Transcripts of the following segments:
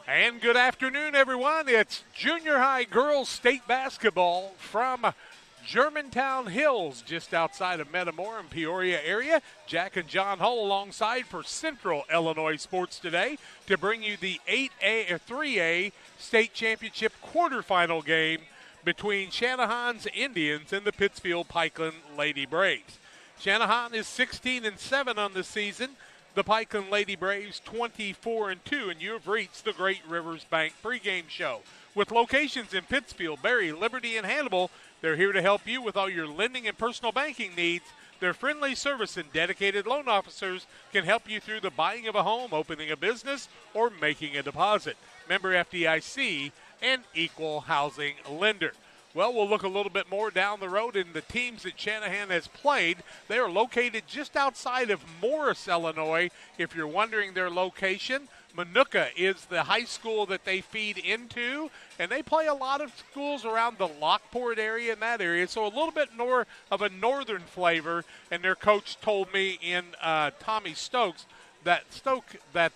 And good afternoon, everyone. It's junior high girls state basketball from Germantown Hills, just outside of Metamora and Peoria area. Jack and John Hull alongside for Central Illinois Sports today to bring you the 8A or 3A state championship quarterfinal game between Channahon's Indians and the Pittsfield Pikeland Lady Braves. Channahon is 16-7 on the season. The Pikeland Lady Braves 24-2, and you have reached the Great Rivers Bank pregame show. With locations in Pittsfield, Berry, Liberty, and Hannibal, they're here to help you with all your lending and personal banking needs. Their friendly service and dedicated loan officers can help you through the buying of a home, opening a business, or making a deposit. Member FDIC and equal housing lender. Well, we'll look a little bit more down the road in the teams that Channahon has played. They are located just outside of Morris, Illinois. If you're wondering their location, Manuka is the high school that they feed into, and they play a lot of schools around the Lockport area and that area, so a little bit more of a northern flavor. And their coach told me in Tommy Stokes that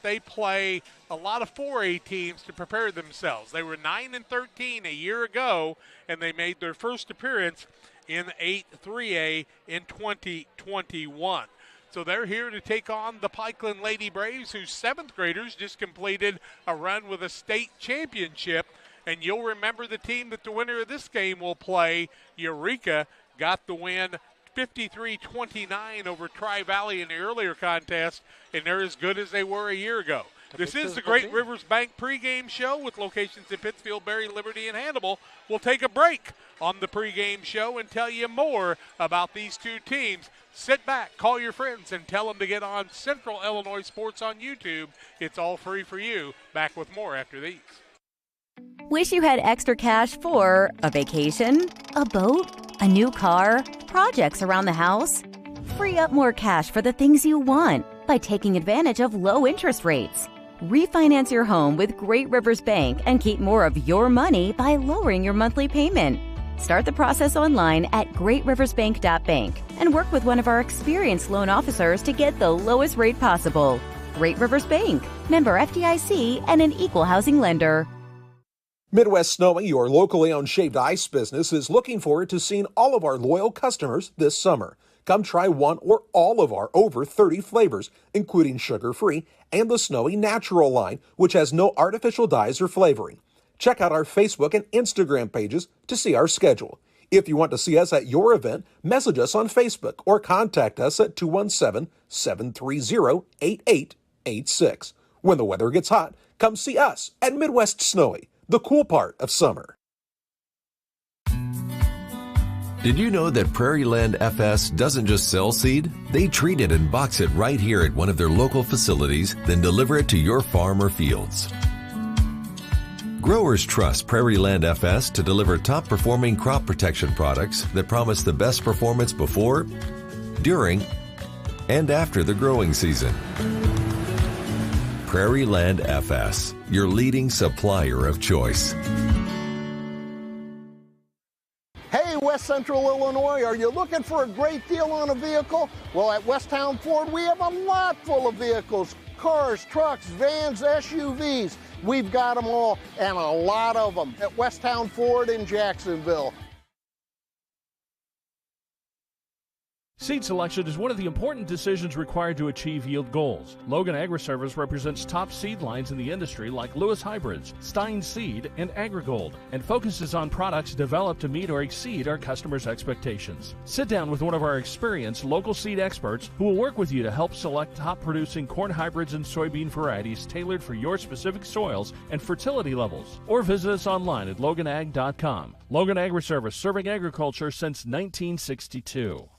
they play a lot of 4A teams to prepare themselves. They were 9-13 a year ago, and they made their first appearance in 3A in 2021. So they're here to take on the Pikeland Lady Braves, whose seventh graders just completed a run with a state championship. And you'll remember the team that the winner of this game will play, Eureka, got the win 53-29 over Tri-Valley in the earlier contest, and they're as good as they were a year ago. This is the Great Rivers Bank pregame show with locations in Pittsfield, Berry, Liberty, and Hannibal. We'll take a break on the pregame show and tell you more about these two teams. Sit back, call your friends, and tell them to get on Central Illinois Sports on YouTube. It's all free for you. Back with more after these. Wish you had extra cash for a vacation, a boat, a new car, projects around the house? Free up more cash for the things you want by taking advantage of low interest rates. Refinance your home with Great Rivers Bank and keep more of your money by lowering your monthly payment. Start the process online at greatriversbank.bank and work with one of our experienced loan officers to get the lowest rate possible. Great Rivers Bank, member FDIC, and an equal housing lender. Midwest Snowy, your locally owned shaved ice business, is looking forward to seeing all of our loyal customers this summer. Come try one or all of our over 30 flavors, including sugar-free and the Snowy Natural line, which has no artificial dyes or flavoring. Check out our Facebook and Instagram pages to see our schedule. If you want to see us at your event, message us on Facebook or contact us at 217-730-8886. When the weather gets hot, come see us at Midwest Snowy, the cool part of summer. Did you know that Prairieland FS doesn't just sell seed? They treat it and box it right here at one of their local facilities, then deliver it to your farm or fields. Growers trust Prairieland FS to deliver top-performing crop protection products that promise the best performance before, during, and after the growing season. Prairieland FS, your leading supplier of choice. Hey, West Central Illinois, are you looking for a great deal on a vehicle? Well, at Westtown Ford, we have a lot full of vehicles. Cars, trucks, vans, SUVs. We've got them all, and a lot of them at Westtown Ford in Jacksonville. Seed selection is one of the important decisions required to achieve yield goals. Logan Agri-Service represents top seed lines in the industry like Lewis Hybrids, Stein Seed, and AgriGold, and focuses on products developed to meet or exceed our customers' expectations. Sit down with one of our experienced local seed experts who will work with you to help select top-producing corn hybrids and soybean varieties tailored for your specific soils and fertility levels. Or visit us online at loganag.com. Logan Agri-Service, serving agriculture since 1962.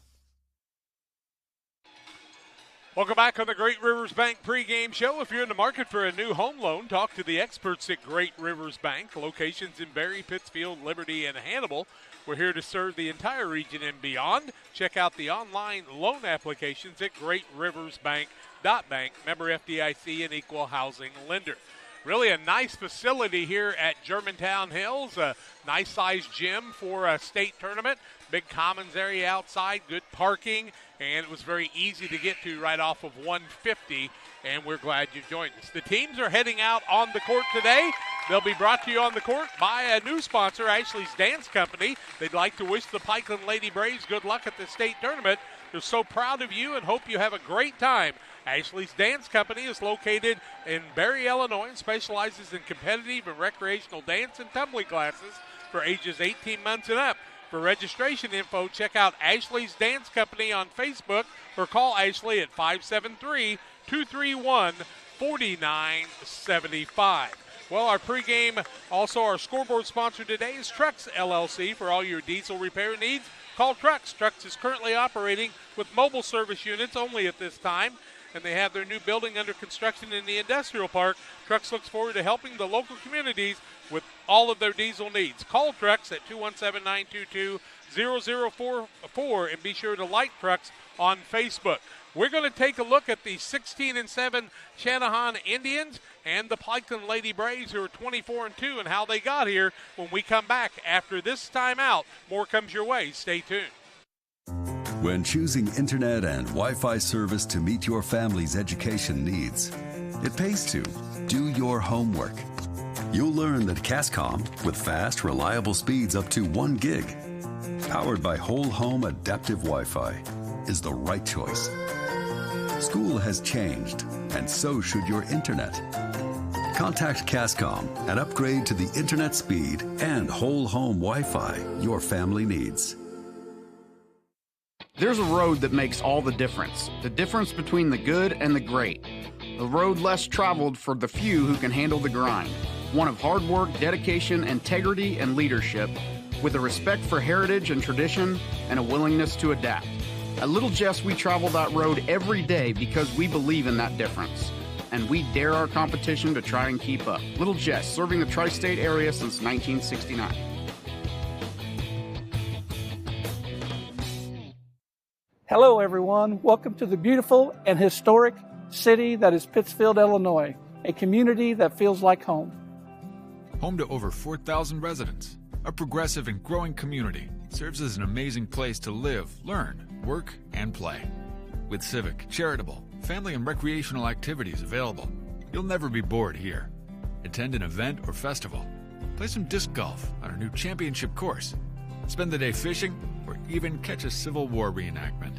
Welcome back on the Great Rivers Bank pregame show. If you're in the market for a new home loan, talk to the experts at Great Rivers Bank. Locations in Berry, Pittsfield, Liberty, and Hannibal. We're here to serve the entire region and beyond. Check out the online loan applications at greatriversbank.bank. Member FDIC and equal housing lender. really a nice facility here at Germantown Hills. A nice-sized gym for a state tournament. Big commons area outside, good parking, and it was very easy to get to right off of 150, and we're glad you joined us. The teams are heading out on the court today. They'll be brought to you on the court by a new sponsor, Ashley's Dance Company. They'd like to wish the Pikeland Lady Braves good luck at the state tournament. They're so proud of you and hope you have a great time. Ashley's Dance Company is located in Barry, Illinois, and specializes in competitive and recreational dance and tumbling classes for ages 18 months and up. For registration info, check out Ashley's Dance Company on Facebook or call Ashley at 573-231-4975. Well, our pregame, also our scoreboard sponsor today is Trucks LLC. For all your diesel repair needs, call Trucks. Trucks is currently operating with mobile service units only at this time, and they have their new building under construction in the industrial park. Trucks looks forward to helping the local communities with all of their diesel needs. Call Trucks at 217-922-0044 and be sure to like Trucks on Facebook. We're going to take a look at the 16-7 Channahon Indians and the Pikeland Lady Braves, who are 24-2, and how they got here when we come back after this timeout. More comes your way. Stay tuned. When choosing internet and Wi-Fi service to meet your family's education needs, it pays to do your homework. You'll learn that Cascom, with fast, reliable speeds up to 1 gig, powered by whole home adaptive Wi-Fi, is the right choice. School has changed, and so should your internet. Contact Cascom and upgrade to the internet speed and whole home Wi-Fi your family needs. There's a road that makes all the difference between the good and the great. The road less traveled for the few who can handle the grind. One of hard work, dedication, integrity, and leadership, with a respect for heritage and tradition and a willingness to adapt. At Little Jess, we travel that road every day because we believe in that difference. And we dare our competition to try and keep up. Little Jess, serving the tri-state area since 1969. Hello, everyone. Welcome to the beautiful and historic city that is Pittsfield, Illinois, a community that feels like home. Home to over 4,000 residents, a progressive and growing community, serves as an amazing place to live, learn, work, and play. With civic, charitable, family, and recreational activities available, you'll never be bored here. Attend an event or festival, play some disc golf on our new championship course, spend the day fishing, or even catch a Civil War reenactment.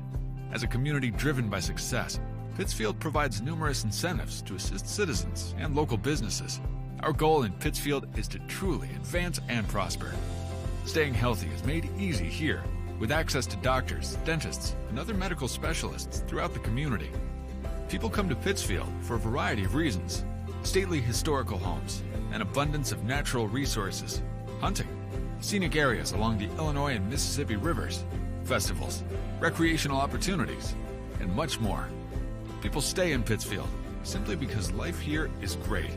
As a community driven by success, Pittsfield provides numerous incentives to assist citizens and local businesses. Our goal in Pittsfield is to truly advance and prosper. Staying healthy is made easy here, with access to doctors, dentists, and other medical specialists throughout the community. People come to Pittsfield for a variety of reasons: stately historical homes, an abundance of natural resources, hunting, scenic areas along the Illinois and Mississippi rivers, festivals, recreational opportunities, and much more. People stay in Pittsfield simply because life here is great.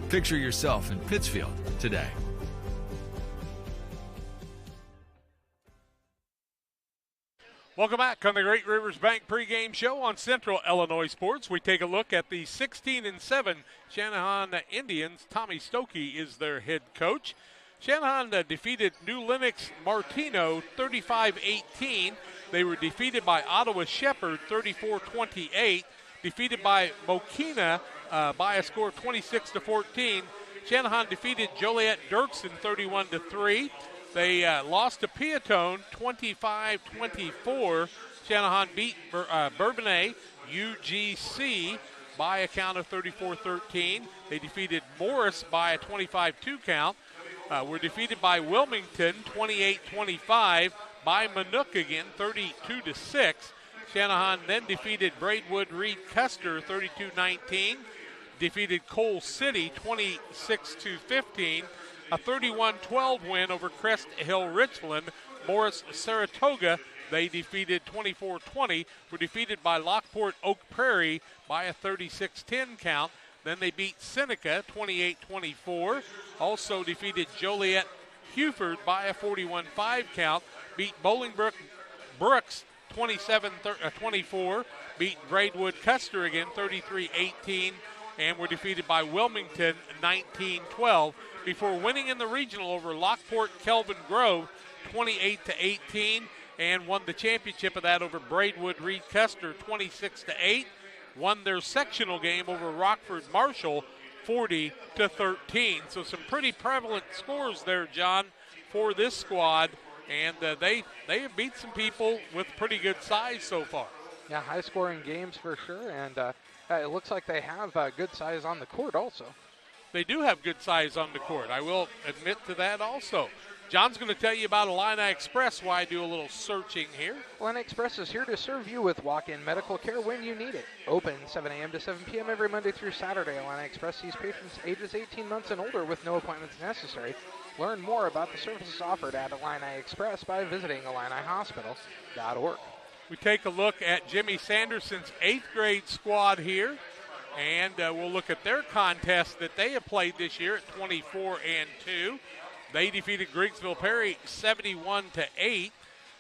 Picture yourself in Pittsfield today. Welcome back on the Great Rivers Bank pregame show on Central Illinois Sports. We take a look at the 16-7 Channahon Indians. Tommy Stokey is their head coach. Channahon defeated New Lenox Martino 35-18. They were defeated by Ottawa Shepherd 34-28. Defeated by Mokina by a score of 26-14. Channahon defeated Joliet Dirksen 31-3. They lost to Peatone 25-24. Channahon beat Bourbonnais UGC by a count of 34-13. They defeated Morris by a 25-2 count. Were defeated by Wilmington 28-25. By Manookagon 32-6. Channahon then defeated Braidwood Reed Custer 32-19. Defeated Coal City 26-15. A 31-12 win over Crest Hill Richland. Morris Saratoga, they defeated 24-20. Were defeated by Lockport Oak Prairie by a 36-10 count. Then they beat Seneca 28-24. Also defeated Joliet Huford by a 41-5 count. Beat Bolingbrook Brooks 27-24. Beat Braidwood Custer again 33-18. And were defeated by Wilmington 19-12 before winning in the regional over Lockport Kelvin Grove 28-18 and won the championship of that over Braidwood Reed Custer 26-8. Won their sectional game over Rockford Marshall 40-13. So some pretty prevalent scores there, John, for this squad. And they have beat some people with pretty good size so far. Yeah, high-scoring games for sure, and it looks like they have good size on the court also. They do have good size on the court. I will admit to that also. John's going to tell you about Illini Express while I do a little searching here. Illini Express is here to serve you with walk-in medical care when you need it. Open 7 a.m. to 7 p.m. every Monday through Saturday. Illini Express sees patients ages 18 months and older with no appointments necessary. Learn more about the services offered at Illini Express by visiting IlliniHospital.org. We take a look at Jimmy Sanderson's 8th grade squad here, and we'll look at their contest that they have played this year at 24-2. They defeated Griggsville Perry 71-8,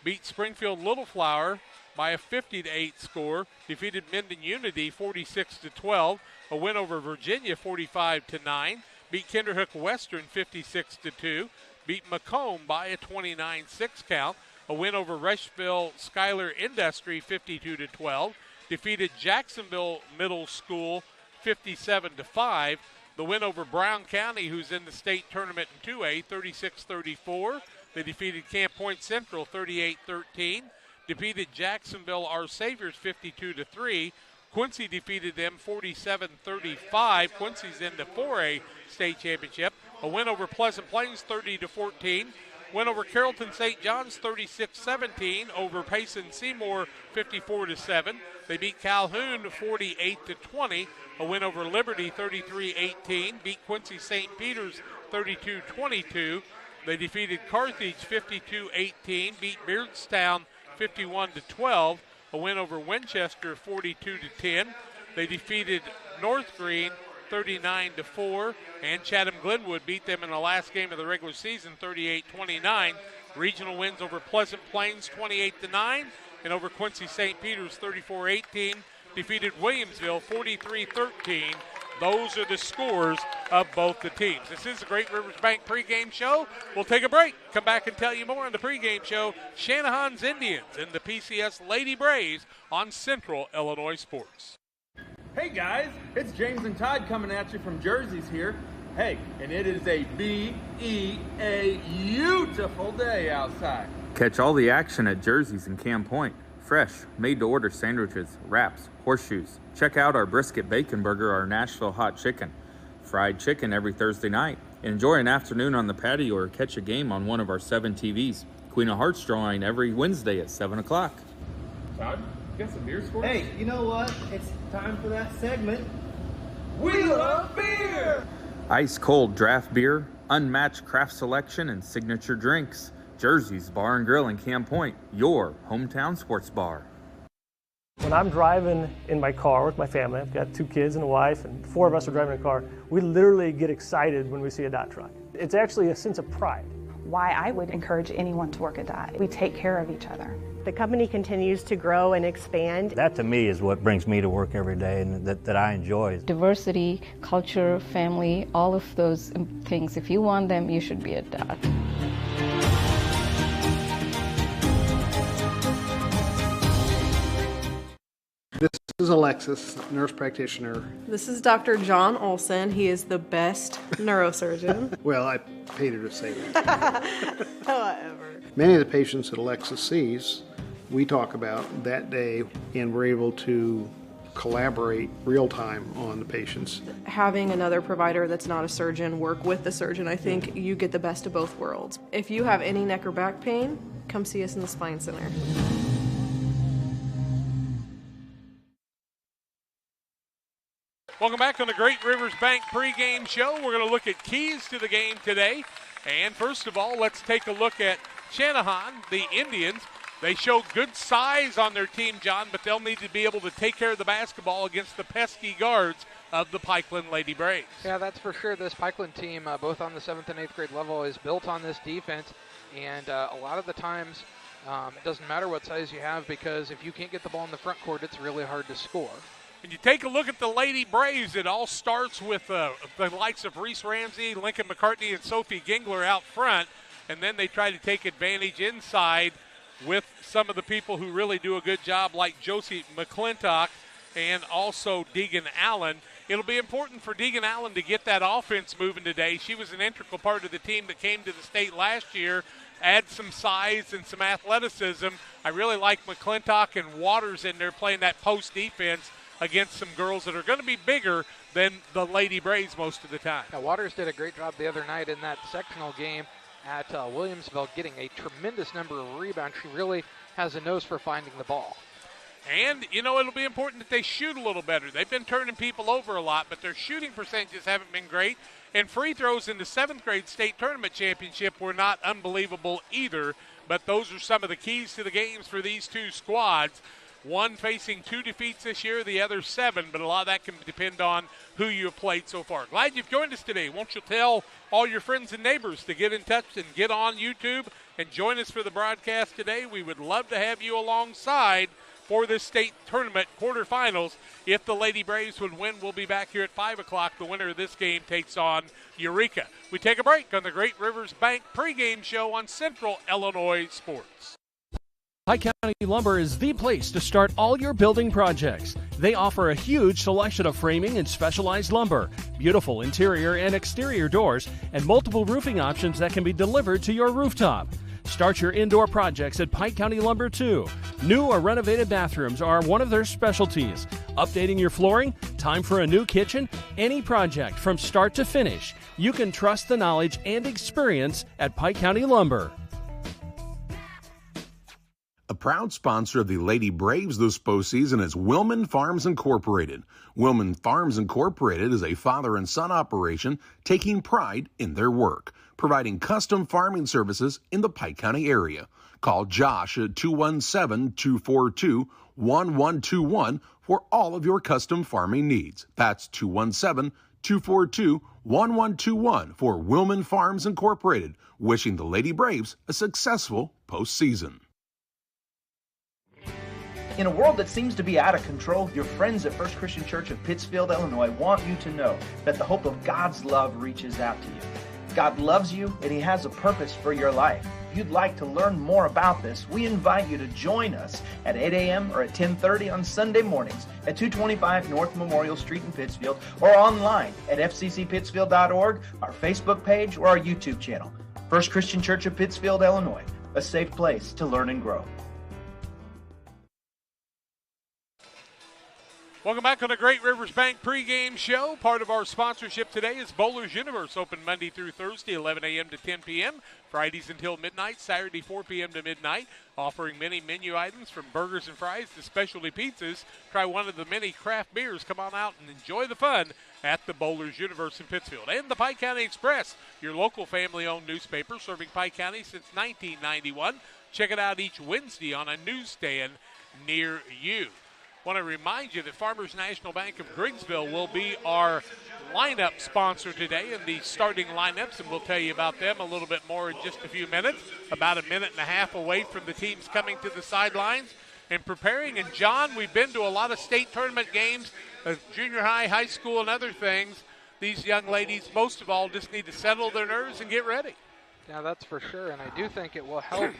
beat Springfield Little Flower by a 50-8 score, defeated Minden Unity 46-12, a win over Virginia 45-9, beat Kinderhook Western 56-2, beat Macomb by a 29-6 count, a win over Rushville Schuyler Industry 52-12, defeated Jacksonville Middle School 57-5, the win over Brown County, who's in the state tournament in 2A, 36-34. They defeated Camp Point Central 38-13, defeated Jacksonville Our Saviors 52-3. Quincy defeated them 47-35. Quincy's in the 4A state championship. A win over Pleasant Plains 30-14. Win over Carrollton St. John's 36-17. Over Payson Seymour 54-7. They beat Calhoun 48-20. A win over Liberty 33-18. Beat Quincy St. Peter's 32-22. They defeated Carthage 52-18. Beat Beardstown 51-12. A win over Winchester 42-10. They defeated North Green 39-4, and Chatham Glenwood beat them in the last game of the regular season 38-29. Regional wins over Pleasant Plains 28-9, and over Quincy St. Peter's 34-18. Defeated Williamsville 43-13. Those are the scores of both the teams. This is the Great Rivers Bank pregame show. We'll take a break. Come back and tell you more on the pregame show. Channahon's Indians and the PCS Lady Braves on Central Illinois Sports. Hey guys, it's James and Todd coming at you from Jersey's here. Hey, and it is a beautiful day outside. Catch all the action at Jersey's in Camp Point. Fresh, made-to-order sandwiches, wraps, horseshoes. Check out our brisket bacon burger, our Nashville hot chicken. Fried chicken every Thursday night. Enjoy an afternoon on the patio or catch a game on one of our 7 TVs. Queen of Hearts drawing every Wednesday at 7 o'clock. Todd, you got some beers for us? Hey, you know what? It's time for that segment. We love beer! Ice cold draft beer, unmatched craft selection, and signature drinks. Jersey's Bar and Grill in Camp Point, your hometown sports bar. When I'm driving in my car with my family, I've got 2 kids and a wife, and 4 of us are driving a car, we literally get excited when we see a Dot truck. It's actually a sense of pride. Why I would encourage anyone to work at Dot. We take care of each other. The company continues to grow and expand. That to me is what brings me to work every day and that I enjoy. Diversity, culture, family, all of those things. If you want them, you should be at Dot. This is Alexis, nurse practitioner. This is Dr. John Olson. He is the best neurosurgeon. Well, I paid her to say that. However. Many of the patients that Alexis sees, we talk about that day, and we're able to collaborate real time on the patients. Having another provider that's not a surgeon work with the surgeon, I think you get the best of both worlds. If you have any neck or back pain, come see us in the Spine Center. Welcome back on the Great Rivers Bank pregame show. We're going to look at keys to the game today. And first of all, let's take a look at Channahon, the Indians. They show good size on their team, John, but they'll need to be able to take care of the basketball against the pesky guards of the Pikeland Lady Braves. Yeah, that's for sure. This Pikeland team, both on the 7th and 8th grade level, is built on this defense. And a lot of the times, it doesn't matter what size you have, because if you can't get the ball in the front court, it's really hard to score. And you take a look at the Lady Braves, it all starts with the likes of Reese Ramsey, Lincoln McCartney, and Sophie Gingler out front, and then they try to take advantage inside with some of the people who really do a good job, like Josie McClintock and also Deegan Allen. It'll be important for Deegan Allen to get that offense moving today. She was an integral part of the team that came to the state last year. Add some size and some athleticism. I really like McClintock and Waters in there playing that post defense against some girls that are going to be bigger than the Lady Braves most of the time. Now, Waters did a great job the other night in that sectional game at Williamsville, getting a tremendous number of rebounds. She really has a nose for finding the ball. And, it'll be important that they shoot a little better. They've been turning people over a lot, but their shooting percentages haven't been great. And free throws in the 7th grade state tournament championship were not unbelievable either. But those are some of the keys to the games for these two squads. One facing 2 defeats this year, the other 7, but a lot of that can depend on who you've played so far. Glad you've joined us today. Won't you tell all your friends and neighbors to get in touch and get on YouTube and join us for the broadcast today? We would love to have you alongside for this state tournament quarterfinals. If the Lady Braves would win, we'll be back here at 5 o'clock. The winner of this game takes on Eureka. We take a break on the Great Rivers Bank pregame show on Central Illinois Sports. Pike County Lumber is the place to start all your building projects. They offer a huge selection of framing and specialized lumber, beautiful interior and exterior doors, and multiple roofing options that can be delivered to your rooftop. Start your indoor projects at Pike County Lumber too. New or renovated bathrooms are one of their specialties. Updating your flooring? Time for a new kitchen? Any project from start to finish. You can trust the knowledge and experience at Pike County Lumber. A proud sponsor of the Lady Braves this postseason is Willman Farms Incorporated. Willman Farms Incorporated is a father and son operation taking pride in their work, providing custom farming services in the Pike County area. Call Josh at 217-242-1121 for all of your custom farming needs. That's 217-242-1121 for Willman Farms Incorporated, wishing the Lady Braves a successful postseason. In a world that seems to be out of control, your friends at First Christian Church of Pittsfield, Illinois want you to know that the hope of God's love reaches out to you. God loves you and He has a purpose for your life. If you'd like to learn more about this, we invite you to join us at 8 a.m. or at 10:30 on Sunday mornings at 225 North Memorial Street in Pittsfield, or online at fccpittsfield.org, our Facebook page, or our YouTube channel. First Christian Church of Pittsfield, Illinois, a safe place to learn and grow. Welcome back on the Great Rivers Bank pregame show. Part of our sponsorship today is Bowler's Universe, open Monday through Thursday, 11 a.m. to 10 p.m., Fridays until midnight, Saturday 4 p.m. to midnight, offering many menu items from burgers and fries to specialty pizzas. Try one of the many craft beers. Come on out and enjoy the fun at the Bowler's Universe in Pittsfield. And the Pike County Express, your local family-owned newspaper serving Pike County since 1991. Check it out each Wednesday on a newsstand near you. Want to remind you that Farmers National Bank of Griggsville will be our lineup sponsor today in the starting lineups, and we'll tell you about them a little bit more in just a few minutes. About a minute and a half away from the teams coming to the sidelines and preparing. And, John, we've been to a lot of state tournament games, junior high, high school, and other things. These young ladies, most of all, just need to settle their nerves and get ready. Yeah, that's for sure, and I do think it will help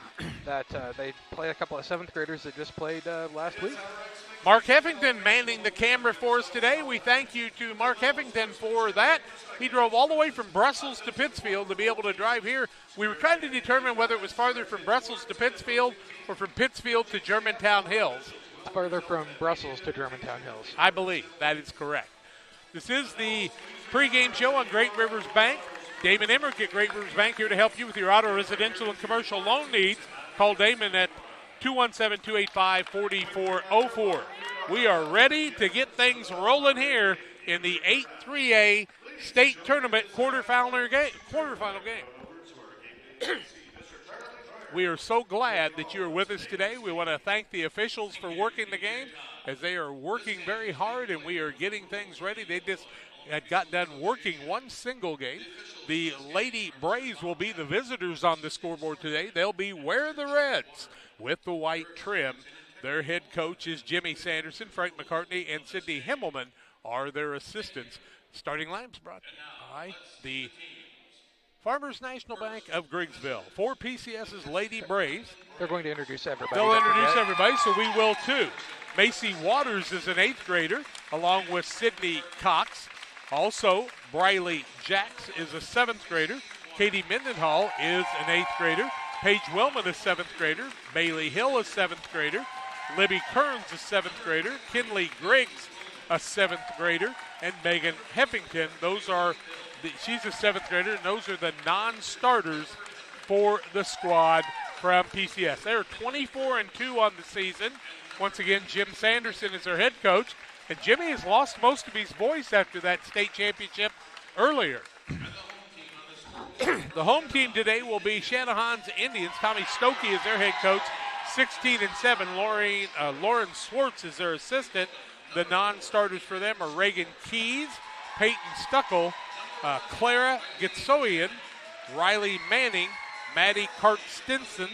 that they play a couple of 7th graders that just played last week. Mark Heffington manning the camera for us today. We thank you to Mark Heffington for that. He drove all the way from Brussels to Pittsfield to be able to drive here. We were trying to determine whether it was farther from Brussels to Pittsfield or from Pittsfield to Germantown Hills. Farther from Brussels to Germantown Hills. I believe that is correct. This is the pregame show on Great Rivers Bank. Damon Emmerich at Great Rivers Bank here to help you with your auto, residential, and commercial loan needs. Call Damon at 217-285-4404. We are ready to get things rolling here in the 8-3A state tournament quarterfinal game. We are so glad that you are with us today. We want to thank the officials for working the game, as they are working very hard and we are getting things ready. They just had got done working one single game. The Lady Braves will be the visitors on the scoreboard today. They'll be Wear the Reds with the white trim Their head coach is Jimmy Sanderson. Frank McCartney and Sidney Himmelman are their assistants. Starting lineups brought by the Farmers National Bank of Griggsville. For PCS's Lady Braves. They're going to introduce everybody. They'll introduce everybody, so we will too. Macy Waters is an 8th grader, along with Sydney Cox. Also, Briley Jacks is a 7th grader. Katie Mendenhall is an 8th grader. Paige Wellman is 7th grader. Bailey Hill is 7th grader. Libby Kearns is 7th grader. Kinley Griggs, a 7th grader. And Megan Heffington, she's a 7th grader, and those are the non-starters for the squad from PCS. They're 24-2 on the season. Once again, Jim Sanderson is their head coach, and Jimmy has lost most of his voice after that state championship earlier. The home team today will be Channahon's Indians. Tommy Stokey is their head coach, 16-7. Lauren Swartz is their assistant. The non-starters for them are Reagan Keys, Peyton Stuckel, Clara Gitsoian, Riley Manning, Maddie Cart-Stinson,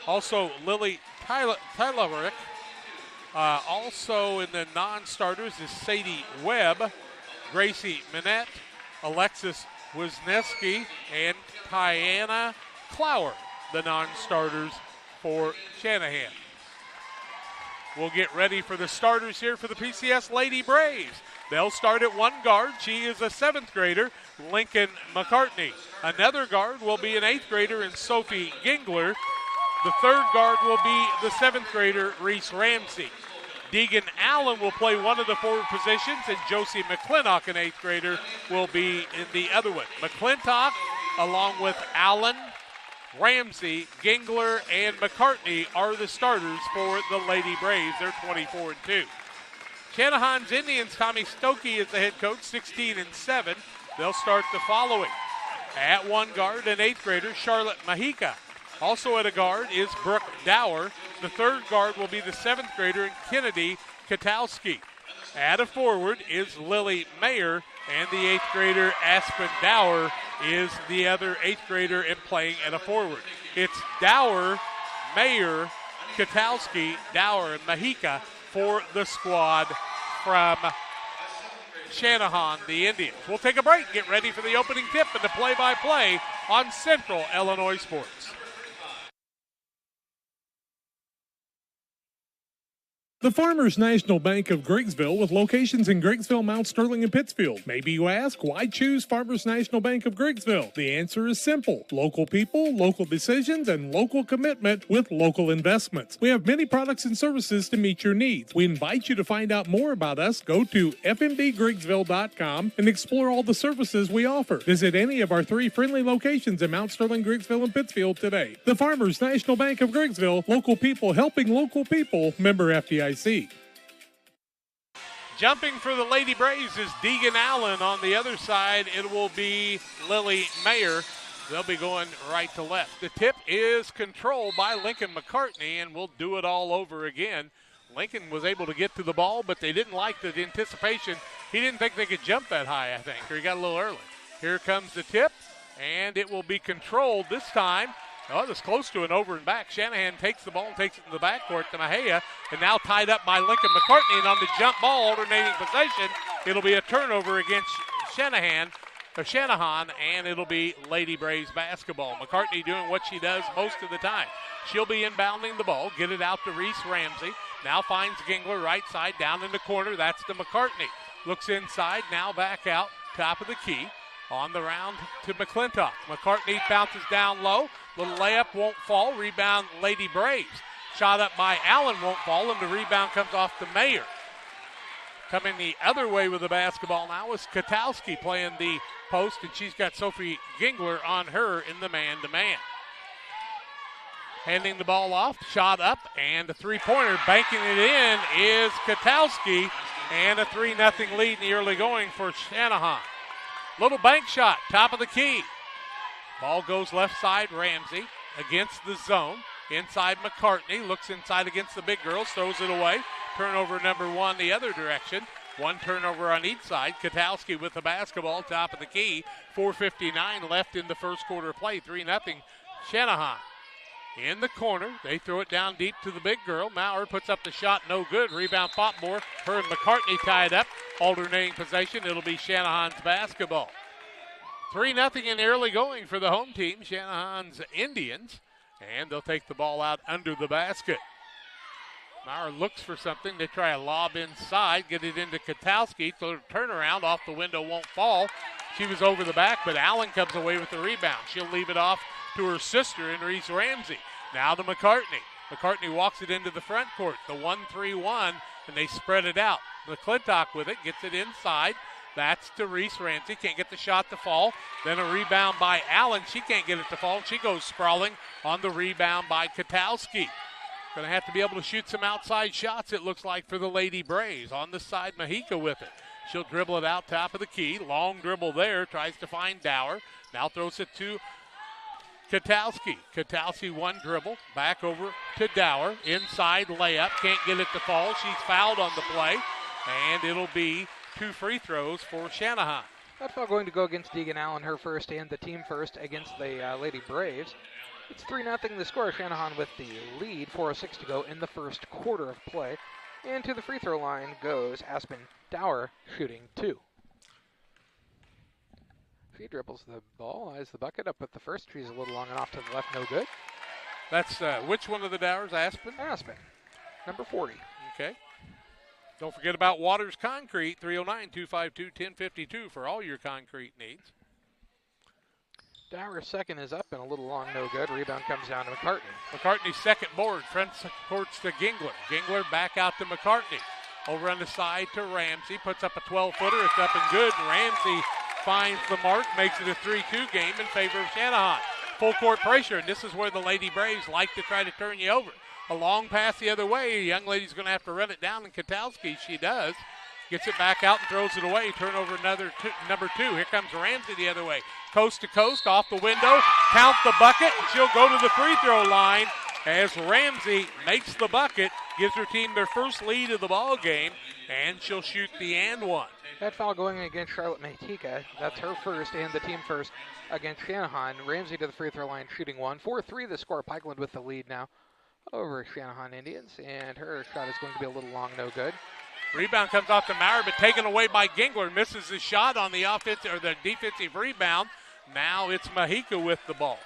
also Lily Tylerick. Also in the non-starters is Sadie Webb, Gracie Minette, Alexis Wisniewski, and Tiana Clower, the non-starters for Channahon. We'll get ready for the starters here for the PCS Lady Braves. They'll start at one guard. She is a 7th grader, Lincoln McCartney. Another guard will be an 8th grader in Sophie Gingler. The third guard will be the 7th grader, Reese Ramsey. Deegan Allen will play one of the forward positions, and Josie McClintock, an 8th grader, will be in the other one. McClintock, along with Allen, Ramsey, Gingler, and McCartney are the starters for the Lady Braves. They're 24-2. Channahon's Indians, Tommy Stokey is the head coach, 16-7. They'll start the following. At one guard, an 8th grader, Charlotte Mahika. Also at a guard is Brooke Dower. The third guard will be the 7th grader, Kennedy Katowski. At a forward is Lily Mayer, and the 8th grader, Aspen Dower, is the other 8th grader and playing at a forward. It's Dower, Mayer, Katowski, Dower, and Mahika for the squad from Channahon, the Indians. We'll take a break, get ready for the opening tip and the play-by-play on Central Illinois Sports. The Farmers National Bank of Griggsville, with locations in Griggsville, Mount Sterling, and Pittsfield. Maybe you ask, why choose Farmers National Bank of Griggsville? The answer is simple. Local people, local decisions, and local commitment with local investments. We have many products and services to meet your needs. We invite you to find out more about us. Go to fmbgriggsville.com and explore all the services we offer. Visit any of our 3 friendly locations in Mount Sterling, Griggsville, and Pittsfield today. The Farmers National Bank of Griggsville, local people helping local people, member FDIC. Jumping for the Lady Braves is Deegan Allen. On the other side, it will be Lily Mayer. They'll be going right to left. The tip is controlled by Lincoln McCartney, and we'll do it all over again. Lincoln was able to get to the ball, but they didn't like the anticipation. He didn't think they could jump that high, I think, or he got a little early. Here comes the tip, and it will be controlled this time. Oh, it was close to an over and back. Channahon takes the ball and takes it to the backcourt to Mahia, and now tied up by Lincoln McCartney. And on the jump ball, alternating possession, it'll be a turnover against Channahon, and it'll be Lady Braves basketball. McCartney doing what she does most of the time. She'll be inbounding the ball, get it out to Reese Ramsey. Now finds Gingler right side down in the corner. That's to McCartney. Looks inside, now back out, top of the key. On the round to McClintock. McCartney bounces down low. Little layup won't fall. Rebound, Lady Braves. Shot up by Allen won't fall, and the rebound comes off to Mayer. Coming the other way with the basketball now is Katowski playing the post, and she's got Sophie Gingler on her in the man-to-man. Handing the ball off, shot up, and a three-pointer. Banking it in is Katowski, and a 3-0 lead in the early going for Channahon. Little bank shot, top of the key. Ball goes left side, Ramsey against the zone. Inside McCartney, looks inside against the big girls, throws it away. Turnover number 1 the other direction. 1 turnover on each side. Katowski with the basketball, top of the key. 4:59 left in the first quarter of play. 3-0 Channahon. in the corner. They throw it down deep to the big girl. Maurer puts up the shot, no good. Rebound Popmore. Her and McCartney tied up. Alternating possession. It'll be Channahon's basketball. 3-0 in early going for the home team, Channahon's Indians. And they'll take the ball out under the basket. Maurer looks for something. They try a lob inside, get it into Katowski. Turnaround off the window won't fall. She was over the back, but Allen comes away with the rebound. She'll leave it off to her sister in Reese Ramsey. Now to McCartney. McCartney walks it into the front court. The 1-3-1, and they spread it out. McClintock with it, gets it inside. That's to Reese Ramsey. Can't get the shot to fall. Then a rebound by Allen. She can't get it to fall. She goes sprawling on the rebound by Katowski. Going to have to be able to shoot some outside shots, it looks like, for the Lady Braves. On the side, Mahika with it. She'll dribble it out top of the key. Long dribble there. Tries to find Dower. Now throws it to Katowski. Katowski one dribble. Back over to Dower. Inside layup. Can't get it to fall. She's fouled on the play. And it'll be 2 free throws for Channahon. That foul going to go against Deegan Allen, her first, and the team first against the Lady Braves. It's 3-0 the score. Channahon with the lead. 4:06 to go in the first quarter of play. And to the free throw line goes Aspen Dower, shooting 2. She dribbles the ball, eyes the bucket up with the first. She's a little long and off to the left, no good. That's which one of the Dowers? Aspen? Aspen, number 40. Okay. Don't forget about Waters Concrete, 309-252-1052 for all your concrete needs. Dower's second is up and a little long, no good. Rebound comes down to McCartney. McCartney's second board, front courts to Gingler. Gingler back out to McCartney. Over on the side to Ramsey, puts up a 12-footer. It's up and good. Ramsey finds the mark, makes it a 3-2 game in favor of Channahon. Full court pressure, and this is where the Lady Braves like to try to turn you over. A long pass the other way. A young lady's going to have to run it down, and Katowski, she does. Gets it back out and throws it away. Turnover number 2. Here comes Ramsey the other way. Coast to coast, off the window. Count the bucket, and she'll go to the free throw line as Ramsey makes the bucket, gives her team their first lead of the ball game, and she'll shoot the and one. That foul going against Charlotte Mahika. That's her first and the team first against Channahon. Ramsey to the free throw line, shooting 1. 4-3 the score. Pikeland with the lead now over Channahon Indians, and her shot is going to be a little long, no good. Rebound comes off to Maurer, but taken away by Gingler. Misses the shot on the offensive or the defensive rebound. Now it's Mahika with the ball.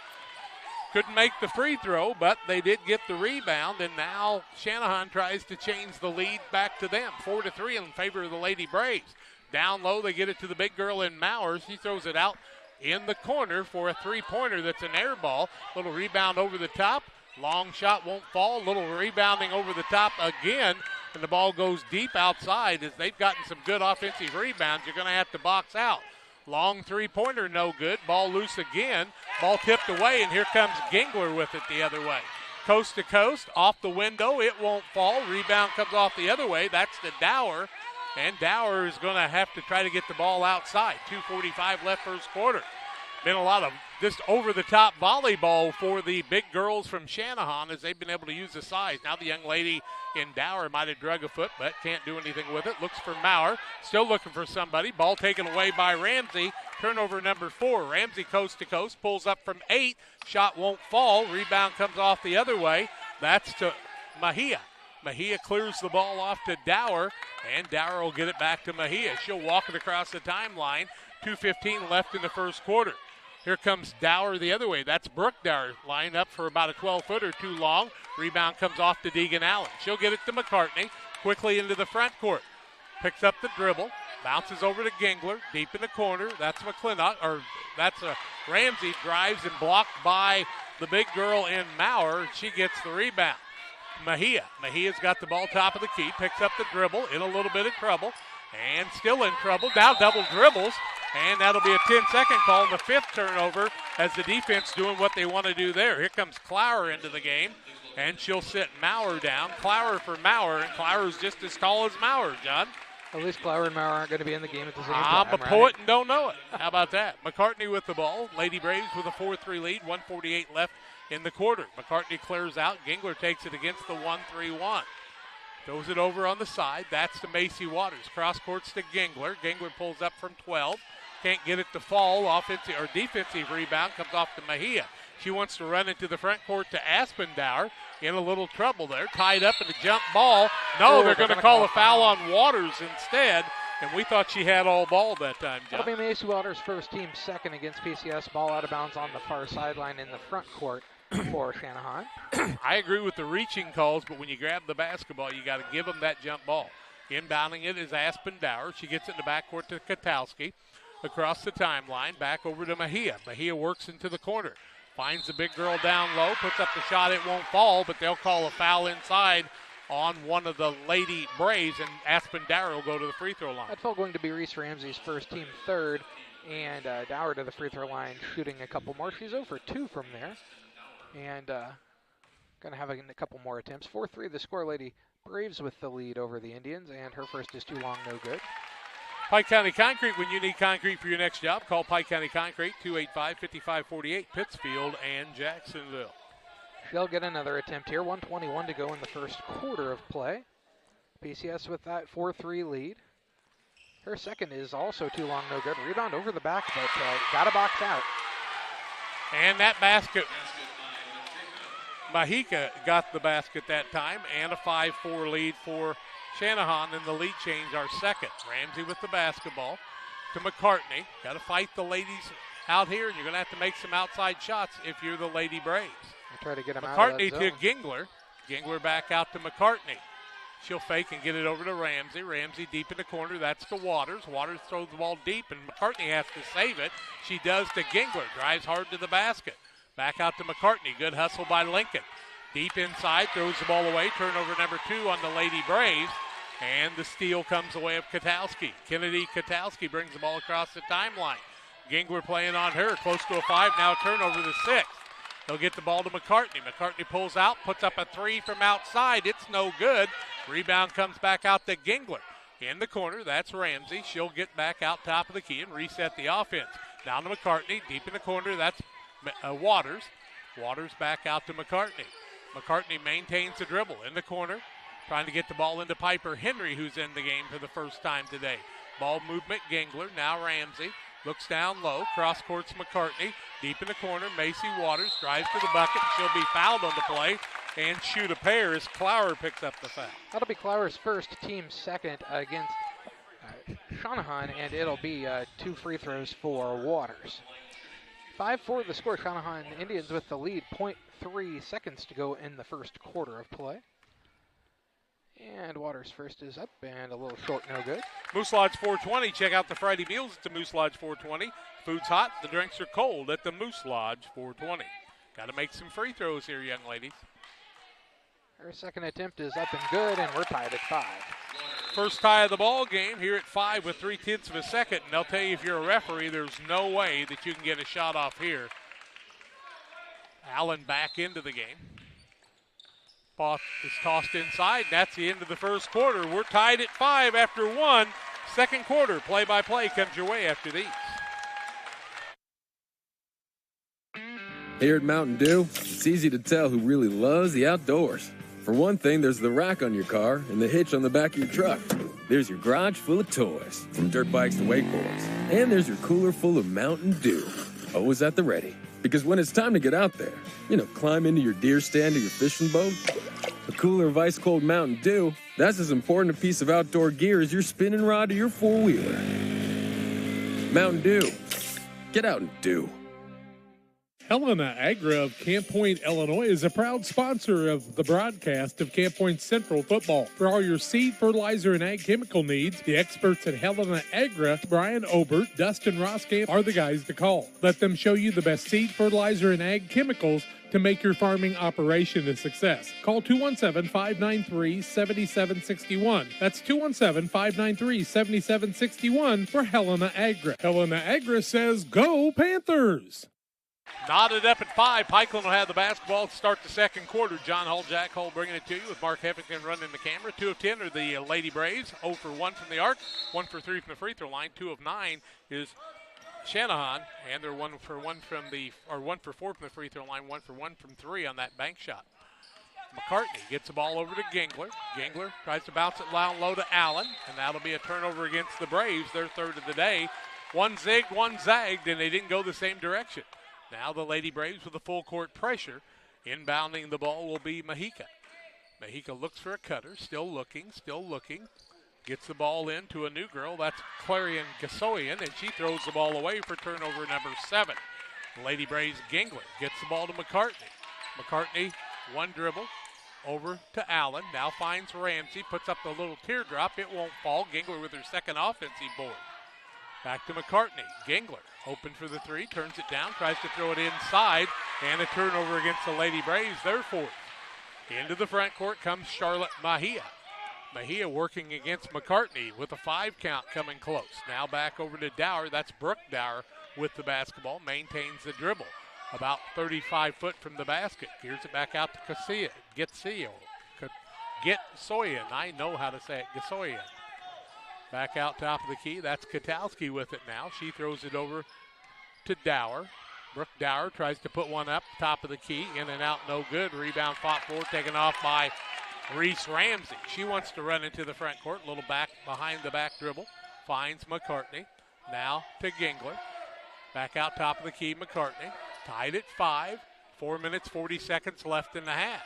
Couldn't make the free throw, but they did get the rebound, and now Channahon tries to change the lead back to them. 4-3 in favor of the Lady Braves. Down low, they get it to the big girl in Maurer. She throws it out in the corner for a three-pointer that's an air ball. Little rebound over the top. Long shot won't fall. Little rebounding over the top again, and the ball goes deep outside as they've gotten some good offensive rebounds. You're going to have to box out. Long three-pointer, no good. Ball loose again. Ball tipped away, and here comes Gingler with it the other way. Coast to coast, off the window. It won't fall. Rebound comes off the other way. That's to Dower, and Dower is going to have to try to get the ball outside. 2:45 left first quarter. Been a lot of just over-the-top volleyball for the big girls from Channahon as they've been able to use the size. Now the young lady in Dower might have drug a foot, but can't do anything with it. Looks for Maurer. Still looking for somebody. Ball taken away by Ramsey. Turnover number 4. Ramsey coast to coast. Pulls up from 8. Shot won't fall. Rebound comes off the other way. That's to Mahia. Mahia clears the ball off to Dower, and Dower will get it back to Mahia. She'll walk it across the timeline. 2:15 left in the first quarter. Here comes Dower the other way. That's Brooke Dower, lined up for about a 12-footer, too long. Rebound comes off to Deegan Allen. She'll get it to McCartney, quickly into the front court. Picks up the dribble, bounces over to Gingler, deep in the corner. That's McClintock, or that's Ramsey, drives and blocked by the big girl in Maurer. She gets the rebound. Mahia's got the ball top of the key, picks up the dribble, in a little bit of trouble, and still in trouble. Now double dribbles. And that'll be a 10-second call, and the 5th turnover as the defense doing what they want to do there. Here comes Clower into the game, and she'll sit Maurer down. Clower for Maurer, and Clower's just as tall as Maurer, John. At least Clower and Maurer aren't going to be in the game at the same time. I'm a poet and don't know it. How about that? McCartney with the ball. Lady Braves with a 4-3 lead, 1:48 left in the quarter. McCartney clears out. Gingler takes it against the 1-3-1. Throws it over on the side. That's to Macy Waters. Cross courts to Gingler. Gingler pulls up from 12. Can't get it to fall. Offensive or defensive rebound comes off to Mahia. She wants to run into the front court to Aspendower. In a little trouble there. Tied up in a jump ball. No, they're going to call a foul on Waters instead. And we thought she had all ball that time, John. That'll be Macy Waters' first, team second against PCS. Ball out of bounds on the far sideline in the front court for Channahon. I agree with the reaching calls, but when you grab the basketball, you got to give them that jump ball. Inbounding it is Aspendower. She gets it in the backcourt to Katowski. Across the timeline, back over to Mejia. Mejia works into the corner. Finds the big girl down low, puts up the shot. It won't fall, but they'll call a foul inside on one of the Lady Braves, and Aspendower will go to the free throw line. That foul going to be Reese Ramsey's first, team third, and Dower to the free throw line shooting a couple more. She's 0 for 2 from there, and going to have a couple more attempts. 4-3 the score. Lady Braves with the lead over the Indians, and her first is too long, no good. Pike County Concrete, when you need concrete for your next job, call Pike County Concrete, 285-5548, Pittsfield and Jacksonville. She'll get another attempt here. 1:21 to go in the first quarter of play. PCS with that 4-3 lead. Her second is also too long, no good. Rebound over the back, but got a box out. And that basket, Mahika got the basket that time, and a 5-4 lead for Channahon, and the lead change our second. Ramsey with the basketball to McCartney. Got to fight the ladies out here, and you're going to have to make some outside shots if you're the Lady Braves. Try to get him McCartney out of that to Gingler. Gingler back out to McCartney. She'll fake and get it over to Ramsey. Ramsey deep in the corner. That's to Waters. Waters throws the ball deep, and McCartney has to save it. She does to Gingler. Drives hard to the basket. Back out to McCartney. Good hustle by Lincoln. Deep inside, throws the ball away. Turnover number 2 on the Lady Braves. And the steal comes away of Katowski. Kennedy Katowski brings the ball across the timeline. Gingler playing on her. Close to a 5. Now turnover the 6th. They'll get the ball to McCartney. McCartney pulls out, puts up a 3 from outside. It's no good. Rebound comes back out to Gingler. In the corner, that's Ramsey. She'll get back out top of the key and reset the offense. Down to McCartney. Deep in the corner, that's Waters. Waters back out to McCartney. McCartney maintains the dribble in the corner. Trying to get the ball into Piper Henry, who's in the game for the first time today. Ball movement, Gingler. Now Ramsey. Looks down low, cross courts McCartney. Deep in the corner, Macy Waters drives to the bucket. She'll be fouled on the play and shoot a pair as Clower picks up the foul. That'll be Clower's first, team second against Channahon, and it'll be 2 free throws for Waters. 5-4 the score. Channahon Indians with the lead. 0.3 seconds to go in the first quarter of play. And Waters first is up and a little short, no good. Moose Lodge 420. Check out the Friday meals at the Moose Lodge 420. Food's hot, the drinks are cold at the Moose Lodge 420. Got to make some free throws here, young ladies. Her second attempt is up and good, and we're tied at 5. First tie of the ball game here at 5 with 3/10 of a second. And they'll tell you if you're a referee, there's no way that you can get a shot off here. Allen back into the game. Ball is tossed inside. That's the end of the first quarter. We're tied at 5 after 1. Second quarter, play-by-play comes your way after these. Here at Mountain Dew, it's easy to tell who really loves the outdoors. For one thing, there's the rack on your car and the hitch on the back of your truck. There's your garage full of toys, from dirt bikes to wakeboards. And there's your cooler full of Mountain Dew, always at the ready. Because when it's time to get out there, climb into your deer stand or your fishing boat, a cooler of ice-cold Mountain Dew, that's as important a piece of outdoor gear as your spinning rod or your four-wheeler. Mountain Dew. Get out and do. Helena Agra of Camp Point, Illinois is a proud sponsor of the broadcast of Camp Point Central football. For all your seed, fertilizer, and ag chemical needs, the experts at Helena Agra, Brian Obert, Dustin Roskamp, are the guys to call. Let them show you the best seed, fertilizer, and ag chemicals to make your farming operation a success. Call 217-593-7761. That's 217-593-7761 for Helena Agra. Helena Agra says, go Panthers! Knotted up at 5. Pikeland will have the basketball to start the second quarter. John Hull, Jack Hull bringing it to you with Mark Heffington running the camera. 2 of 10 are the Lady Braves. 0 for 1 from the arc. 1 for 3 from the free throw line. 2 of 9 is Channahon, and they're 1 for 4 from the free throw line. 1 for 1 from 3 on that bank shot. McCartney gets the ball over to Gingler. Gingler tries to bounce it down low to Allen, and that'll be a turnover against the Braves. Their third of the day. One zigged, one zagged, and they didn't go the same direction. Now the Lady Braves with the full court pressure. Inbounding the ball will be Mahika. Mahika looks for a cutter, still looking. Gets the ball in to a new girl. That's Clarion Gasoyan, and she throws the ball away for turnover number 7. Lady Braves Gingler gets the ball to McCartney. McCartney, one dribble, over to Allen. Now finds Ramsey, puts up the little teardrop. It won't fall. Gingler with her second offensive board. Back to McCartney. Gingler open for the 3, turns it down, tries to throw it inside, and a turnover against the Lady Braves, their 4th. Into the front court comes Charlotte Mahia. Mahia working against McCartney with a 5 count coming close. Now back over to Dower. That's Brooke Dower with the basketball. Maintains the dribble. About 35 foot from the basket. Gears it back out to Getsoyan. I know how to say it. Gasoyan. Back out top of the key. That's Katowski with it now. She throws it over to Dower. Brooke Dower tries to put one up top of the key. In and out, no good. Rebound fought for, taken off by Reese Ramsey. She wants to run into the front court. Little back behind the back dribble. Finds McCartney. Now to Gingler. Back out top of the key, McCartney. Tied at 5. 4 minutes, 40 seconds left in the half.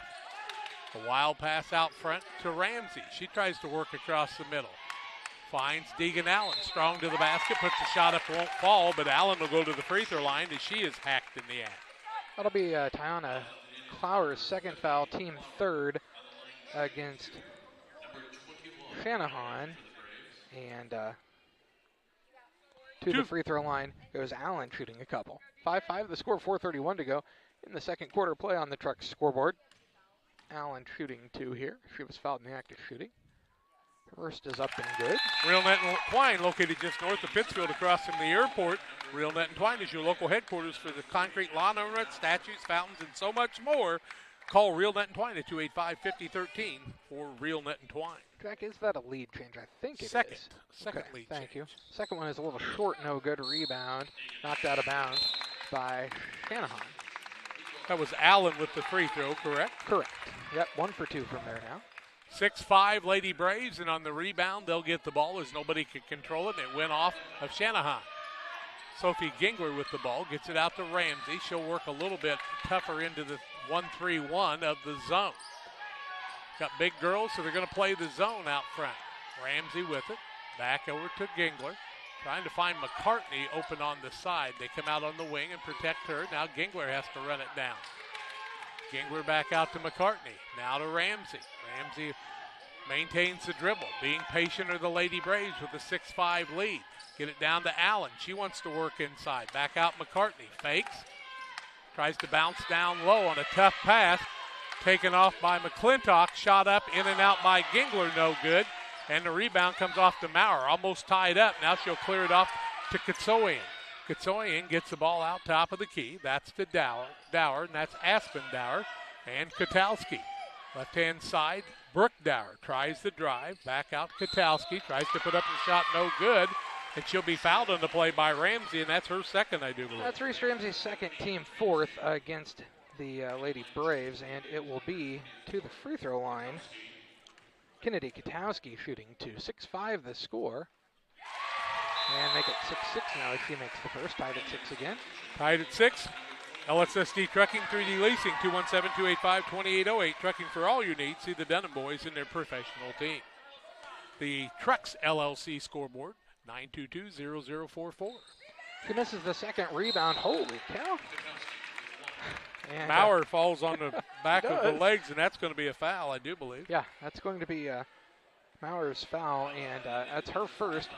A wild pass out front to Ramsey. She tries to work across the middle. Finds Deegan Allen. Strong to the basket. Puts the shot up, won't fall, but Allen will go to the free throw line as she is hacked in the act. That'll be Tiana Clower's second foul, team 3rd against Channahon. And to the free throw line goes Allen, shooting a couple. 5-5, the score, 4:31 to go in the second quarter. Play on the Truck scoreboard. Allen shooting 2 here. She was fouled in the act of shooting. First is up and good. Real Net and Twine, located just north of Pittsfield across from the airport. Real Net and Twine is your local headquarters for the concrete lawn ornaments, statues, fountains, and so much more. Call Real Net and Twine at 285-5013 for Real Net and Twine. Jack, is that a lead change? I think it is. Second okay, lead Thank change. you. Second one is a little short, no good. Rebound, knocked out of bounds by Channahon. That was Allen with the free throw, correct? Correct. Yep, 1 for 2 from there now. 6-5 Lady Braves, and on the rebound, they'll get the ball as nobody could control it, and it went off of Channahon. Sophie Gingler with the ball, gets it out to Ramsey. She'll work a little bit tougher into the 1-3-1 of the zone. Got big girls, so they're going to play the zone out front. Ramsey with it, back over to Gingler. Trying to find McCartney open on the side. They come out on the wing and protect her. Now Gingler has to run it down. Gingler back out to McCartney. Now to Ramsey. Ramsey maintains the dribble. Being patient are the Lady Braves with a 6-5 lead. Get it down to Allen. She wants to work inside. Back out McCartney. Fakes. Tries to bounce down low on a tough pass. Taken off by McClintock. Shot up, in and out by Gingler. No good. And the rebound comes off to Maurer. Almost tied up. Now she'll clear it off to Katsoyan. Katsoyan gets the ball out top of the key. That's to Dower, and that's Aspen Dower. And Katowski. Left-hand side, Brooke Dower tries the drive. Back out Katowski. Tries to put up the shot. No good. And she'll be fouled on the play by Ramsey, and that's her second, I do believe. That's Reese Ramsey's second, team 4th against the Lady Braves, and it will be to the free throw line. Kennedy Katowski shooting 2. 6-5 the score. And make it 6-6 now as she makes the first. Tied at 6 again. Tied at 6. LSSD Trucking, 3D Leasing, 217-285-2808. Trucking for all your needs. See the Dunham boys and their professional team. The Trucks LLC scoreboard, 922-0044. She misses the second rebound. Holy cow. And, Maurer falls on the back of the legs, and that's going to be a foul, I do believe. Yeah, that's going to be Maurer's foul, and that's her first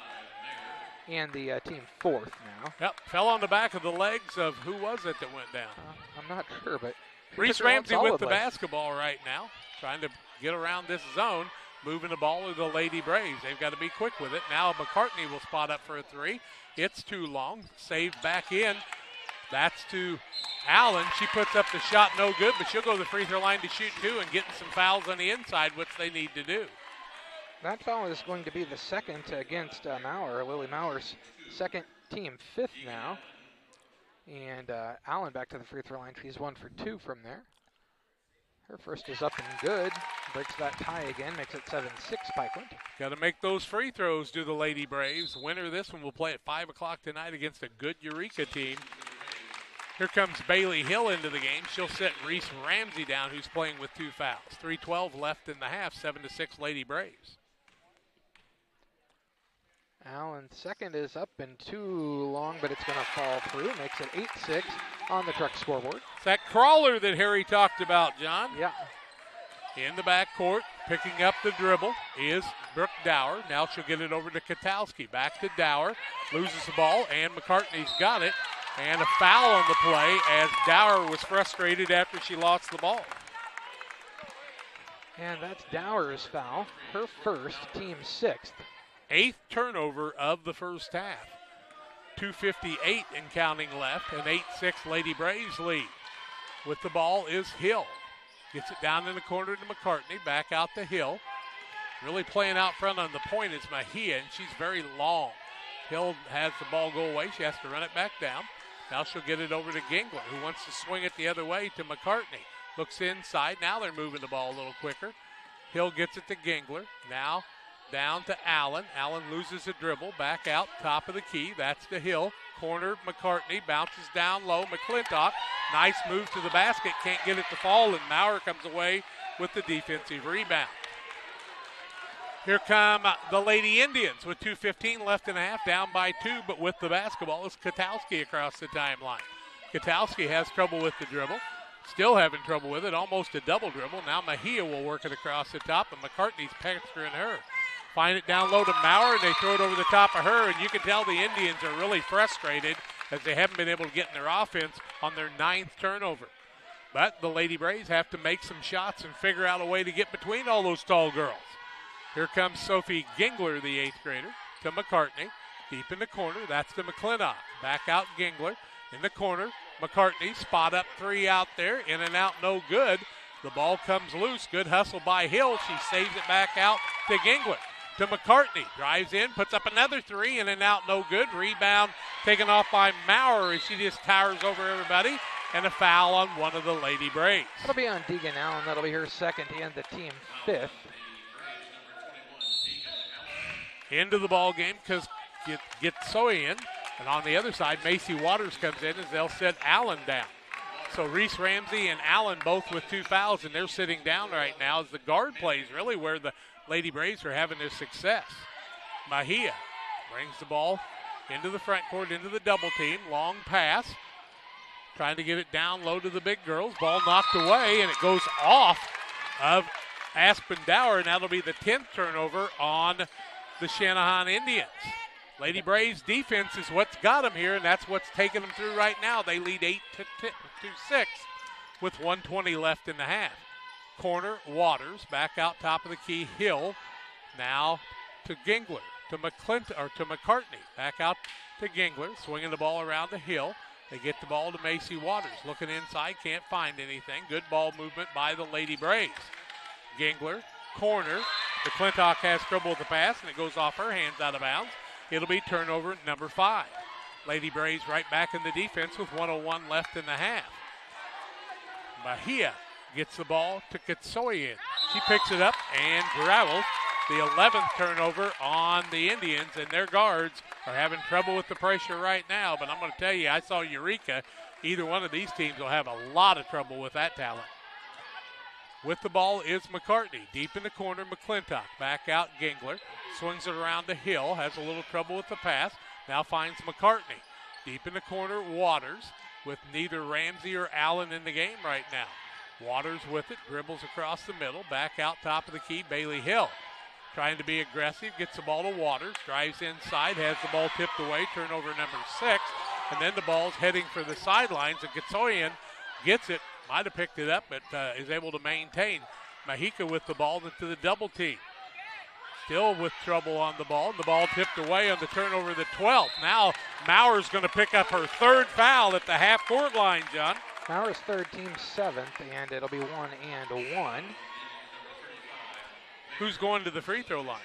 and the team 4th now. Yep, fell on the back of the legs of who was it that went down? I'm not sure, but Reese Ramsey with the basketball right now, trying to get around this zone, moving the ball to the Lady Braves. They've got to be quick with it. Now McCartney will spot up for a 3. It's too long, saved back in. That's to Allen. She puts up the shot, no good, but she'll go to the free throw line to shoot 2 and getting some fouls on the inside, which they need to do. That foul is going to be the second against Maurer. Lily Maurer's second, team 5th now. And Allen back to the free throw line. She's 1 for 2 from there. Her first is up and good. Breaks that tie again, makes it 7-6 Pikeland. Got to make those free throws, do the Lady Braves. Winner of this one will play at 5 o'clock tonight against a good Eureka team. Here comes Bailey Hill into the game. She'll sit Reese Ramsey down, who's playing with 2 fouls. 3:12 left in the half, 7-6 Lady Braves. Allen's second is up and too long, but it's going to fall through. Makes it 8-6 on the Truck scoreboard. It's that crawler that Harry talked about, John. Yeah. In the backcourt, picking up the dribble is Brooke Dower. Now she'll get it over to Katowski. Back to Dower. Loses the ball, and McCartney's got it. And a foul on the play as Dower was frustrated after she lost the ball. And that's Dower's foul. Her first, team 6th. 8th turnover of the first half. 2:58 and counting left. An 8-6 Lady Braves lead. With the ball is Hill. Gets it down in the corner to McCartney. Back out to Hill. Really playing out front on the point is Mejia, and she's very long. Hill has the ball go away. She has to run it back down. Now she'll get it over to Gingler, who wants to swing it the other way to McCartney. Looks inside. Now they're moving the ball a little quicker. Hill gets it to Gingler. Now down to Allen. Allen loses a dribble. Back out, top of the key. That's to Hill. Corner, McCartney bounces down low. McClintock, nice move to the basket. Can't get it to fall, and Maurer comes away with the defensive rebound. Here come the Lady Indians with 2:15 left in the half, down by 2, but with the basketball is Katowski across the timeline. Katowski has trouble with the dribble. Still having trouble with it, almost a double dribble. Now Mejia will work it across the top, and McCartney's pestering her. Find it down low to Maurer, and they throw it over the top of her, and you can tell the Indians are really frustrated as they haven't been able to get in their offense on their 9th turnover. But the Lady Braves have to make some shots and figure out a way to get between all those tall girls. Here comes Sophie Gingler, the 8th grader, to McCartney. Deep in the corner, that's to McClintock. Back out Gingler. In the corner, McCartney, spot up 3 out there, in and out, no good. The ball comes loose, good hustle by Hill. She saves it back out to Gingler. To McCartney, drives in, puts up another 3, in and out, no good. Rebound taken off by Maurer as she just towers over everybody, and a foul on one of the Lady Braves. That'll be on Deegan Allen. That'll be her second and the team 5th. Into the ball game because gets Soy in, and on the other side, Macy Waters comes in as they'll set Allen down. So Reese Ramsey and Allen both with 2 fouls, and they're sitting down right now as the guard plays really where the Lady Braves are having their success. Mejia brings the ball into the front court, into the double team. Long pass. Trying to get it down low to the big girls. Ball knocked away, and it goes off of Aspen Dower, and that'll be the 10th turnover on the Channahon Indians. Lady Braves defense is what's got them here, and that's what's taking them through right now. They lead 8-6 with 1:20 left in the half. Corner, Waters, back out top of the key, Hill. Now to Gingler, to McCartney. Back out to Gingler, swinging the ball around the Hill. They get the ball to Macy Waters. Looking inside, can't find anything. Good ball movement by the Lady Braves. Gingler, corner. McClintock has trouble with the pass, and it goes off her hands out of bounds. It'll be turnover number 5. Lady Braves right back in the defense with 1:01 left in the half. Mejia gets the ball to Katsoyan. She picks it up and gravels. The 11th turnover on the Indians, and their guards are having trouble with the pressure right now. But I'm going to tell you, I saw Eureka. Either one of these teams will have a lot of trouble with that talent. With the ball is McCartney. Deep in the corner, McClintock. Back out Gingler. Swings it around the Hill. Has a little trouble with the pass. Now finds McCartney. Deep in the corner, Waters. With neither Ramsey or Allen in the game right now. Waters with it. Dribbles across the middle. Back out top of the key, Bailey Hill. Trying to be aggressive. Gets the ball to Waters. Drives inside. Has the ball tipped away. Turnover number 6. And then the ball's heading for the sidelines. And Katsoyan gets it. Might have picked it up, but is able to maintain. Mahika with the ball into the double team. Still with trouble on the ball. The ball tipped away on the turnover, the 12th. Now Maurer's going to pick up her 3rd foul at the half-court line, John. Maurer's 3rd, team 7th, and it'll be 1 and 1. Who's going to the free throw line?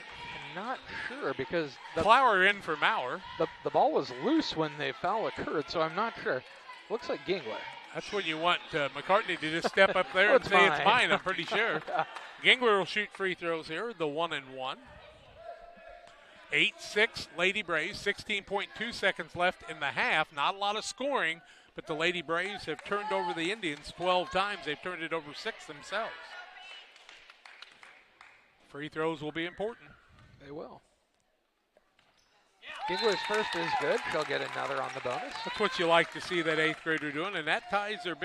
I'm not sure because Flower in for Maurer. The ball was loose when the foul occurred, so I'm not sure. Looks like Gingler. That's when you want McCartney to just step up there and say it's mine, I'm pretty sure. Gingler will shoot free throws here, the 1 and 1. 8-6 Lady Braves, 16.2 seconds left in the half. Not a lot of scoring, but the Lady Braves have turned over the Indians 12 times. They've turned it over 6 themselves. Free throws will be important. They will. Gingler's first is good. She'll get another on the bonus. That's what you like to see that 8th grader doing, and that is their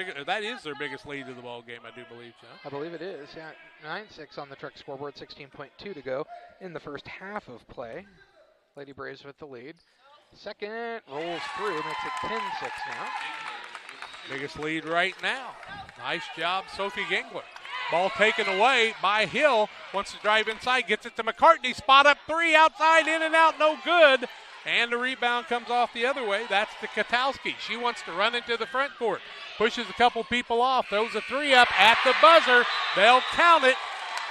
biggest lead of the ball game, I do believe, John. I believe it is, yeah. 9-6 on the Truck scoreboard, 16.2 to go in the first half of play. Lady Braves with the lead. Second rolls through, makes it 10-6 now. Biggest lead right now. Nice job, Sophie Gingler. Ball taken away by Hill. Wants to drive inside, gets it to McCartney. Spot up 3, outside, in and out, no good. And the rebound comes off the other way. That's to Katowski. She wants to run into the front court. Pushes a couple people off. Throws a 3 up at the buzzer. They'll count it.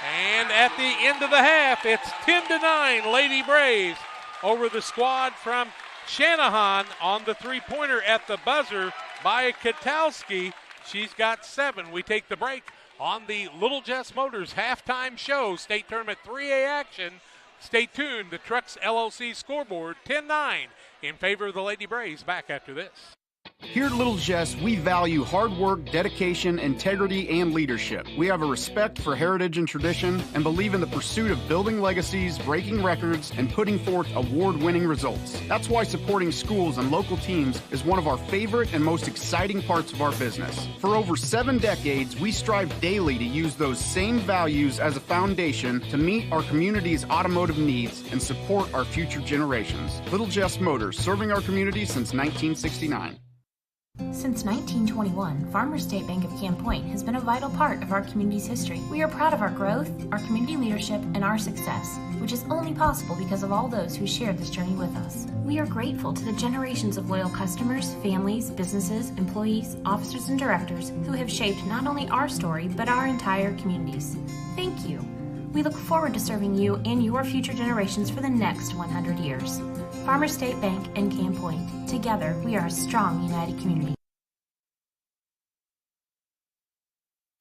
And at the end of the half, it's 10-9 Lady Braves over the squad from Channahon on the three-pointer at the buzzer by Katowski. She's got 7. We take the break on the Little Jess Motors halftime show. State Tournament 3A action. Stay tuned. The Trucks LLC scoreboard 10-9 in favor of the Lady Braves. Back after this. Here at Little Jess, we value hard work, dedication, integrity, and leadership. We have a respect for heritage and tradition and believe in the pursuit of building legacies, breaking records, and putting forth award-winning results. That's why supporting schools and local teams is one of our favorite and most exciting parts of our business. For over 7 decades, we strive daily to use those same values as a foundation to meet our community's automotive needs and support our future generations. Little Jess Motors, serving our community since 1969. Since 1921, Farmers State Bank of Camp Point has been a vital part of our community's history. We are proud of our growth, our community leadership, and our success, which is only possible because of all those who shared this journey with us. We are grateful to the generations of loyal customers, families, businesses, employees, officers, and directors who have shaped not only our story, but our entire communities. Thank you. We look forward to serving you and your future generations for the next 100 years. Farmers State Bank and Camp Point. Together, we are a strong, united community.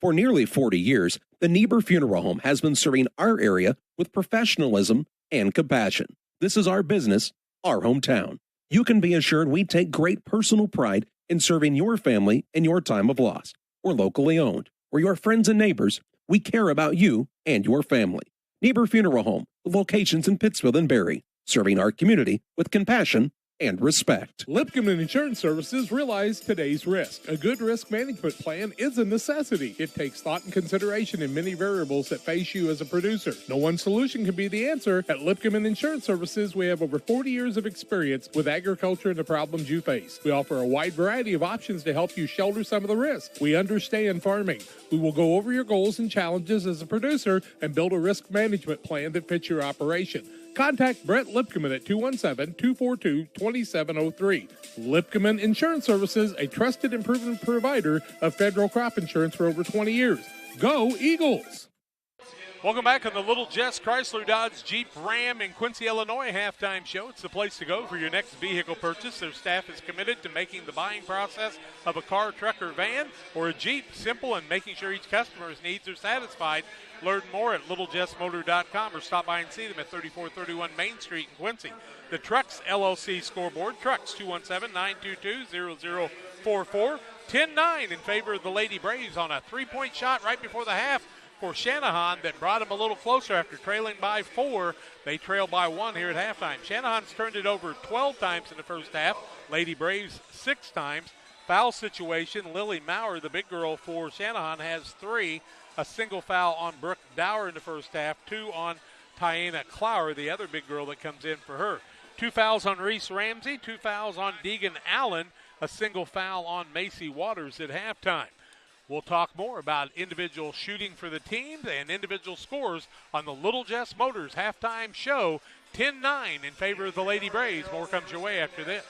For nearly 40 years, the Niebuhr Funeral Home has been serving our area with professionalism and compassion. This is our business, our hometown. You can be assured we take great personal pride in serving your family in your time of loss. We're locally owned. We're your friends and neighbors. We care about you and your family. Niebuhr Funeral Home, with locations in Pittsfield and Barry, serving our community with compassion and respect. Lipcomb Insurance Services realize today's risk. A good risk management plan is a necessity. It takes thought and consideration in many variables that face you as a producer. No one solution can be the answer. At Lipcomb Insurance Services, we have over 40 years of experience with agriculture and the problems you face. We offer a wide variety of options to help you shoulder some of the risk. We understand farming. We will go over your goals and challenges as a producer and build a risk management plan that fits your operation. Contact Brett Lipkeman at 217-242-2703. Lipkeman Insurance Services, a trusted and proven provider of federal crop insurance for over 20 years. Go Eagles! Welcome back on the Little Jess Chrysler Dodge Jeep Ram in Quincy, Illinois halftime show. It's the place to go for your next vehicle purchase. Their staff is committed to making the buying process of a car, truck, or van, or a Jeep simple and making sure each customer's needs are satisfied. Learn more at littlejessmotor.com or stop by and see them at 3431 Main Street in Quincy. The Trucks LLC scoreboard, Trucks 217-922-0044. 10-9 in favor of the Lady Braves on a three-point shot right before the half for Channahon that brought them a little closer after trailing by 4. They trail by 1 here at halftime. Channahon's turned it over 12 times in the first half. Lady Braves 6 times. Foul situation, Lily Maurer, the big girl for Channahon, has 3. A single foul on Brooke Dower in the first half, 2 on Tiana Clower, the other big girl that comes in for her. 2 fouls on Reese Ramsey, 2 fouls on Deegan Allen, a single foul on Macy Waters at halftime. We'll talk more about individual shooting for the teams and individual scores on the Little Jess Motors halftime show. 10-9 in favor of the Lady Braves. More comes your way after this.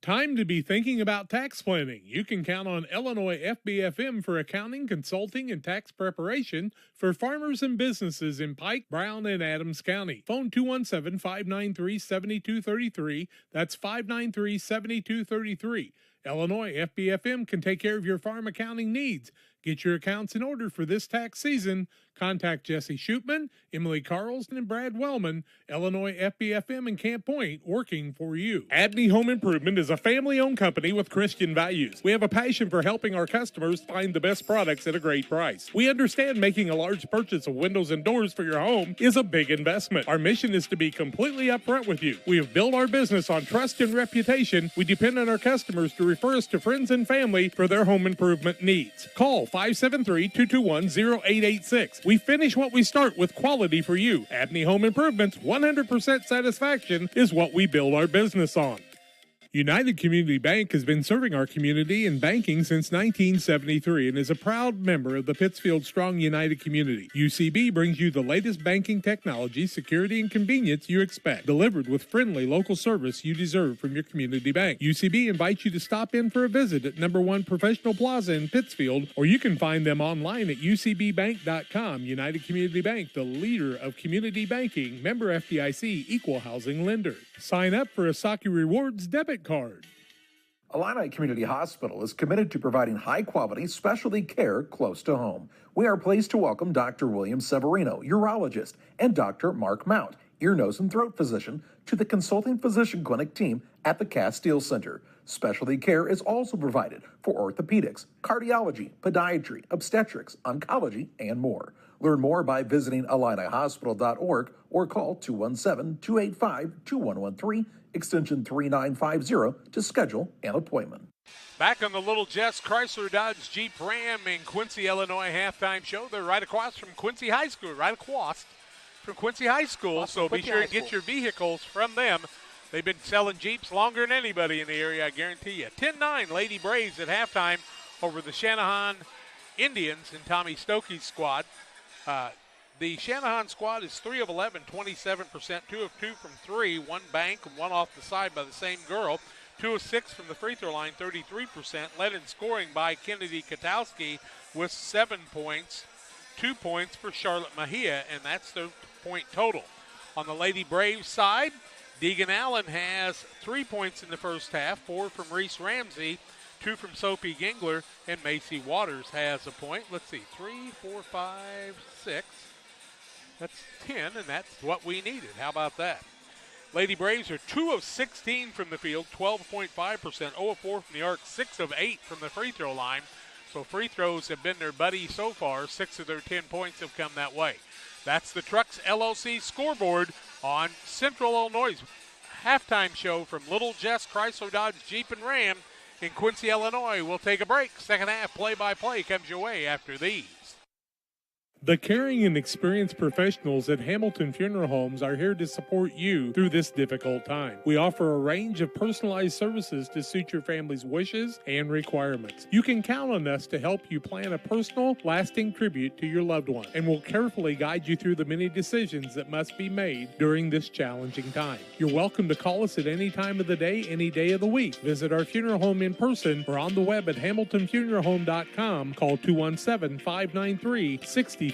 Time to be thinking about tax planning. You can count on Illinois FBFM for accounting, consulting, and tax preparation for farmers and businesses in Pike, Brown, and Adams County. Phone 217-593-7233. That's 593-7233. Illinois FBFM can take care of your farm accounting needs. Get your accounts in order for this tax season. Contact Jesse Shootman, Emily Carlson, and Brad Wellman, Illinois FBFM and Camp Point, working for you. Abney Home Improvement is a family-owned company with Christian values. We have a passion for helping our customers find the best products at a great price. We understand making a large purchase of windows and doors for your home is a big investment. Our mission is to be completely upfront with you. We have built our business on trust and reputation. We depend on our customers to refer us to friends and family for their home improvement needs. Call 573-221-0886. We finish what we start with quality for you. Abney Home Improvements, 100% satisfaction is what we build our business on. United Community Bank has been serving our community in banking since 1973 and is a proud member of the Pittsfield Strong United community. UCB brings you the latest banking technology, security, and convenience you expect, delivered with friendly local service you deserve from your community bank. UCB invites you to stop in for a visit at number 1 Professional Plaza in Pittsfield, or you can find them online at ucbbank.com. United Community Bank, the leader of community banking, member FDIC, equal housing lender. Sign up for a Saki Rewards debit card. Illini Community Hospital is committed to providing high-quality specialty care close to home. We are pleased to welcome Dr. William Severino, urologist, and Dr. Mark Mount, ear, nose, and throat physician, to the consulting physician clinic team at the Castile Center. Specialty care is also provided for orthopedics, cardiology, podiatry, obstetrics, oncology, and more. Learn more by visiting IlliniHospital.org or call 217-285-2113, extension 3950 to schedule an appointment. Back on the Little Jess Chrysler Dodge Jeep Ram in Quincy, Illinois halftime show. They're right across from Quincy High School, so be sure to get your vehicles from them. They've been selling Jeeps longer than anybody in the area, I guarantee you. 10-9 Lady Braves at halftime over the Channahon Indians and Tommy Stokey's squad. The Channahon squad is 3 of 11, 27%, 2 of 2 from 3, 1 bank and 1 off the side by the same girl, 2 of 6 from the free throw line, 33%, led in scoring by Kennedy Katowski with 7 points, 2 points for Charlotte Mejia, and that's their point total. On the Lady Braves side, Deegan Allen has 3 points in the first half, 4 from Reese Ramsey, 2 from Sophie Gingler, and Macy Waters has a point. Let's see, 3, 4, 5, 6. That's 10, and that's what we needed. How about that? Lady Braves are 2 of 16 from the field, 12.5%, 0 of 4 from the arc, 6 of 8 from the free throw line. So free throws have been their buddy so far. 6 of their 10 points have come that way. That's the Trucks LLC scoreboard on Central Illinois' halftime show from Little Jess Chrysler Dodge Jeep and Ram in Quincy, Illinois. We'll take a break. Second half play-by-play comes your way after these. The caring and experienced professionals at Hamilton Funeral Homes are here to support you through this difficult time. We offer a range of personalized services to suit your family's wishes and requirements. You can count on us to help you plan a personal, lasting tribute to your loved one, and we'll carefully guide you through the many decisions that must be made during this challenging time. You're welcome to call us at any time of the day, any day of the week. Visit our funeral home in person or on the web at hamiltonfuneralhome.com. Call 217-593-6517.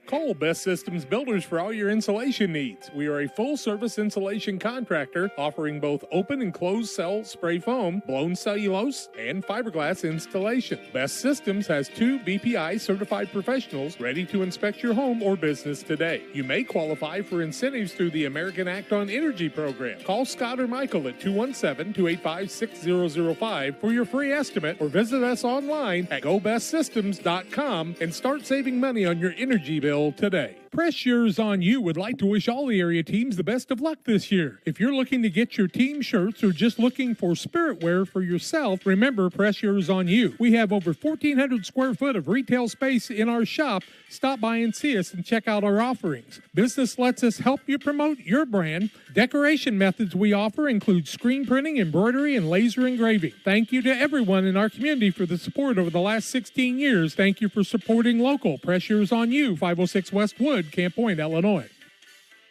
Call Best Systems Builders for all your insulation needs. We are a full-service insulation contractor offering both open and closed cell spray foam, blown cellulose, and fiberglass installation. Best Systems has 2 BPI certified professionals ready to inspect your home or business today. You may qualify for incentives through the American Act on Energy program. Call Scott or Michael at 217-285-6005 for your free estimate, or visit us online at gobestsystems.com and start saving money on your energy bill today. Press Yours On You would like to wish all the area teams the best of luck this year. If you're looking to get your team shirts or just looking for spirit wear for yourself, remember Press Yours On You. We have over 1,400 square foot of retail space in our shop. Stop by and see us and check out our offerings. Business lets us help you promote your brand. Decoration methods we offer include screen printing, embroidery, and laser engraving. Thank you to everyone in our community for the support over the last 16 years. Thank you for supporting local. Press Yours On You, 506 West Wood, Camp Point, Illinois.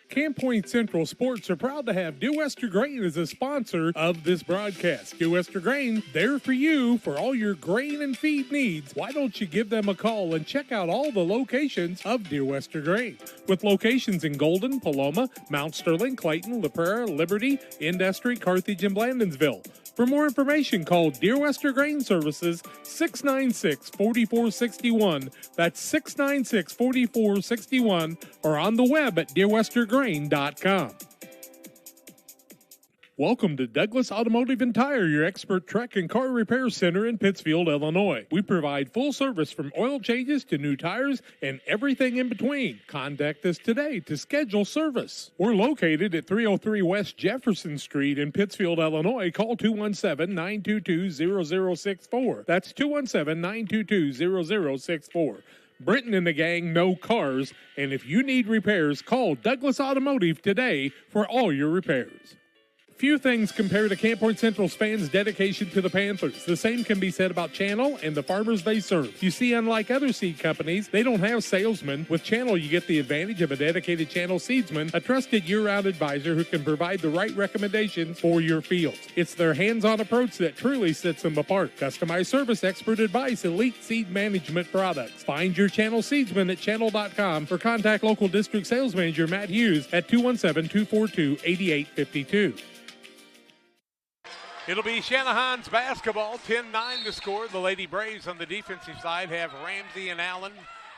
Camp Point Central Sports are proud to have Dear Wester Grain as a sponsor of this broadcast. Dear Wester Grain, there for you for all your grain and feed needs. Why don't you give them a call and check out all the locations of Dear Wester Grain? With locations in Golden, Paloma, Mount Sterling, Clayton, La Prairie, Liberty, Industry, Carthage, and Blandonsville. For more information, call Dear Wester Grain Services 696-4461. That's 696-4461, or on the web at dearwestergrain.com. Welcome to Douglas Automotive and Tire, your expert truck and car repair center in Pittsfield, Illinois. We provide full service from oil changes to new tires and everything in between. Contact us today to schedule service. We're located at 303 West Jefferson Street in Pittsfield, Illinois. Call 217-922-0064. That's 217-922-0064. Brenton and the gang know cars, and if you need repairs, call Douglas Automotive today for all your repairs. Few things compare to Camp Point Central's fans' dedication to the Panthers. The same can be said about Channel and the farmers they serve. You see, unlike other seed companies, they don't have salesmen. With Channel, you get the advantage of a dedicated Channel seedsman, a trusted year-round advisor who can provide the right recommendations for your fields. It's their hands-on approach that truly sets them apart. Customized service, expert advice, elite seed management products. Find your Channel seedsman at channel.com or contact local district sales manager Matt Hughes at 217-242-8852. It'll be Channahon's basketball, 10-9 to score. The Lady Braves on the defensive side have Ramsey and Allen,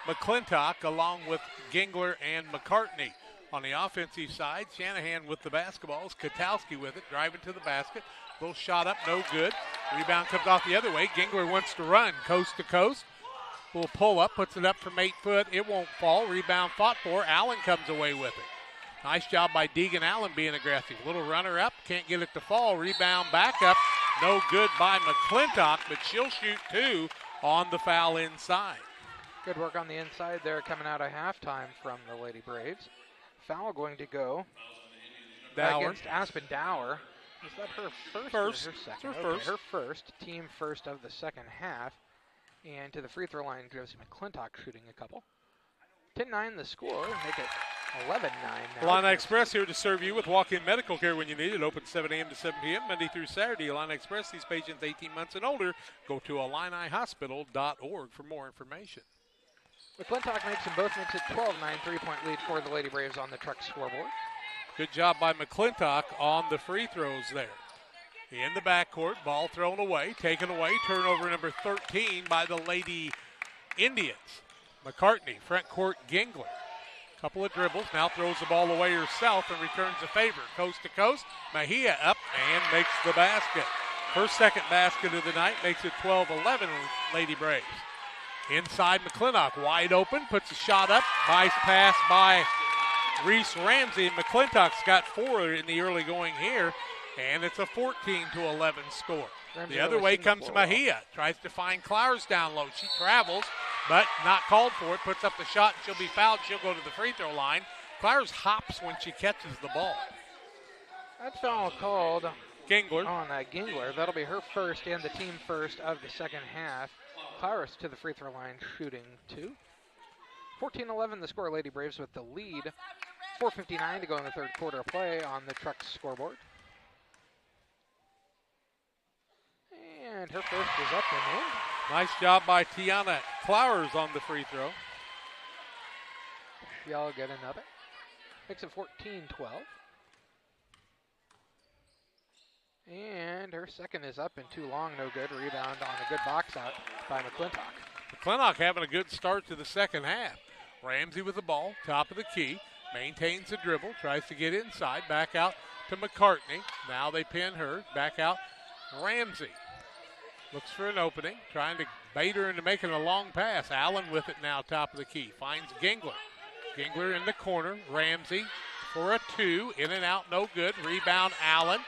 McClintock, along with Gingler and McCartney. On the offensive side, Channahon with the basketballs, Katowski with it, driving to the basket. Little shot up, no good. Rebound comes off the other way. Gingler wants to run coast to coast. Will pull up, puts it up from 8 foot. It won't fall. Rebound fought for. Allen comes away with it. Nice job by Deegan Allen being aggressive. Little runner up, can't get it to fall. Rebound back up, no good by McClintock, but she'll shoot 2 on the foul inside. Good work on the inside there coming out of halftime from the Lady Braves. Foul going to go against Aspen Dower. Is that her first or her second? Her first. Team first of the second half. And to the free throw line, Josie McClintock shooting a couple. 10-9 the score, make it 11-9 now. Illini Express here to serve you with walk-in medical care when you need it. Open 7 a.m. to 7 p.m. Monday through Saturday. Illini Express, these patients 18 months and older. Go to IlliniHospital.org for more information. McClintock makes them both, makes it 12-9, 3-point lead for the Lady Braves on the truck scoreboard. Good job by McClintock on the free throws there. In the backcourt, ball thrown away, taken away. Turnover number 13 by the Lady Indians. McCartney, front court, Gingler. Couple of dribbles, now throws the ball away herself and returns the favor. Coast to coast, Mejia up and makes the basket. Her second basket of the night makes it 12-11 Lady Braves. Inside McClintock, wide open, puts a shot up. Nice pass by Reese Ramsey. And McClintock's got 4 in the early going here, and it's a 14-11 score. Ramsey the other way comes Mejia. Tries to find Clowers down low. She travels, but not called for it. Puts up the shot, and she'll be fouled. She'll go to the free throw line. Clowers hops when she catches the ball. That foul called Gingler. On Gingler. That'll be her first and the team first of the second half. Clowers to the free throw line, shooting 2. 14-11 the score. Lady Braves with the lead. 4:59 to go in the third quarter of play on the truck scoreboard. And her first is up and in. Nice job by Tiana Clowers on the free throw. She'll get another. Makes it 14-12. And her second is up and too long, no good. Rebound on a good box out by McClintock. McClintock having a good start to the second half. Ramsey with the ball, top of the key, maintains the dribble, tries to get inside, back out to McCartney. Now they pin her, back out Ramsey. Looks for an opening, trying to bait her into making a long pass. Allen with it now, top of the key. Finds Gingler. Gingler in the corner. Ramsey for a 2. In and out, no good. Rebound, Allen.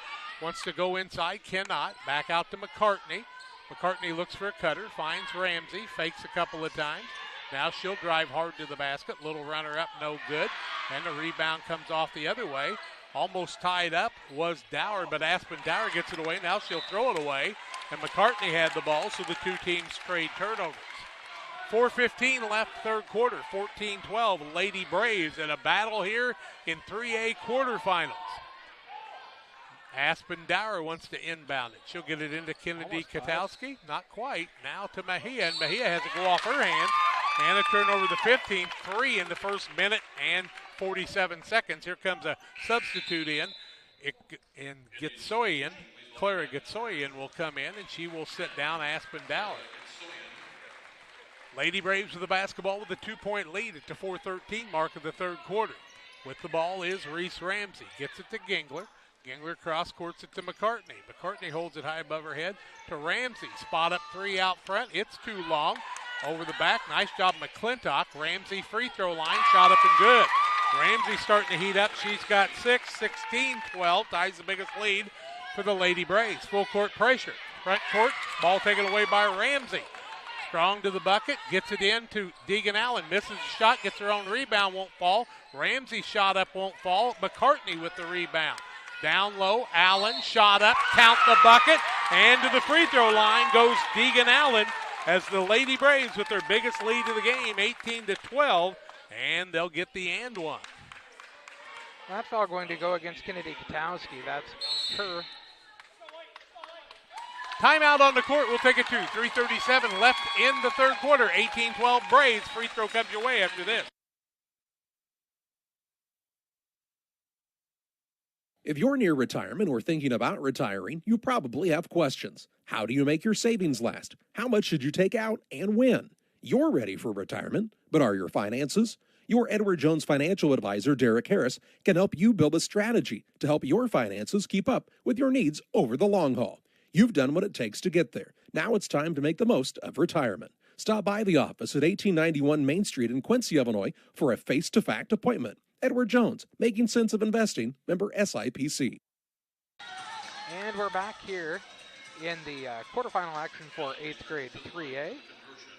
Wants to go inside, cannot. Back out to McCartney. McCartney looks for a cutter, finds Ramsey, fakes a couple of times. Now she'll drive hard to the basket. Little runner up, no good. And the rebound comes off the other way. Almost tied up was Dower, but Aspen Dower gets it away. Now she'll throw it away. And McCartney had the ball, so the two teams trade turnovers. 4:15 left third quarter, 14-12. Lady Braves in a battle here in 3A quarterfinals. Aspen Dower wants to inbound it. She'll get it into Kennedy Katowski. Not quite. Now to Mejia, and Mejia has to go off her hands. And a turnover the 15th, 3 in the first minute and 47 seconds. Here comes a substitute in Gitsoyan. Clara Gitsoyan will come in, and she will sit down Aspen Dower. Lady Braves with the basketball with a 2-point lead at the 4:13 mark of the third quarter. With the ball is Reese Ramsey. Gets it to Gingler. Gingler cross courts it to McCartney. McCartney holds it high above her head to Ramsey. Spot up three out front. It's too long. Over the back. Nice job, McClintock. Ramsey free throw line. Shot up and good. Ramsey starting to heat up. She's got 6, 16-12. Ties the biggest lead for the Lady Braves. Full court pressure. Front court. Ball taken away by Ramsey. Strong to the bucket. Gets it in to Deegan Allen. Misses the shot. Gets her own rebound. Won't fall. Ramsey shot up. Won't fall. McCartney with the rebound. Down low, Allen, shot up, count the bucket, and to the free throw line goes Deegan Allen as the Lady Braves with their biggest lead of the game, 18-12, and they'll get the and one. That foul going to go against Kennedy Katowski. That's her. Timeout on the court. We'll take it to 3:37 left in the third quarter. 18-12 Braves. Free throw comes your way after this. If you're near retirement or thinking about retiring, you probably have questions. How do you make your savings last? How much should you take out and when? You're ready for retirement, but are your finances? Your Edward Jones financial advisor, Derek Harris, can help you build a strategy to help your finances keep up with your needs over the long haul. You've done what it takes to get there. Now it's time to make the most of retirement. Stop by the office at 1891 Main Street in Quincy, Illinois for a face-to-fact appointment. Edward Jones, making sense of investing, member SIPC. And we're back here in the quarterfinal action for 8th grade 3A.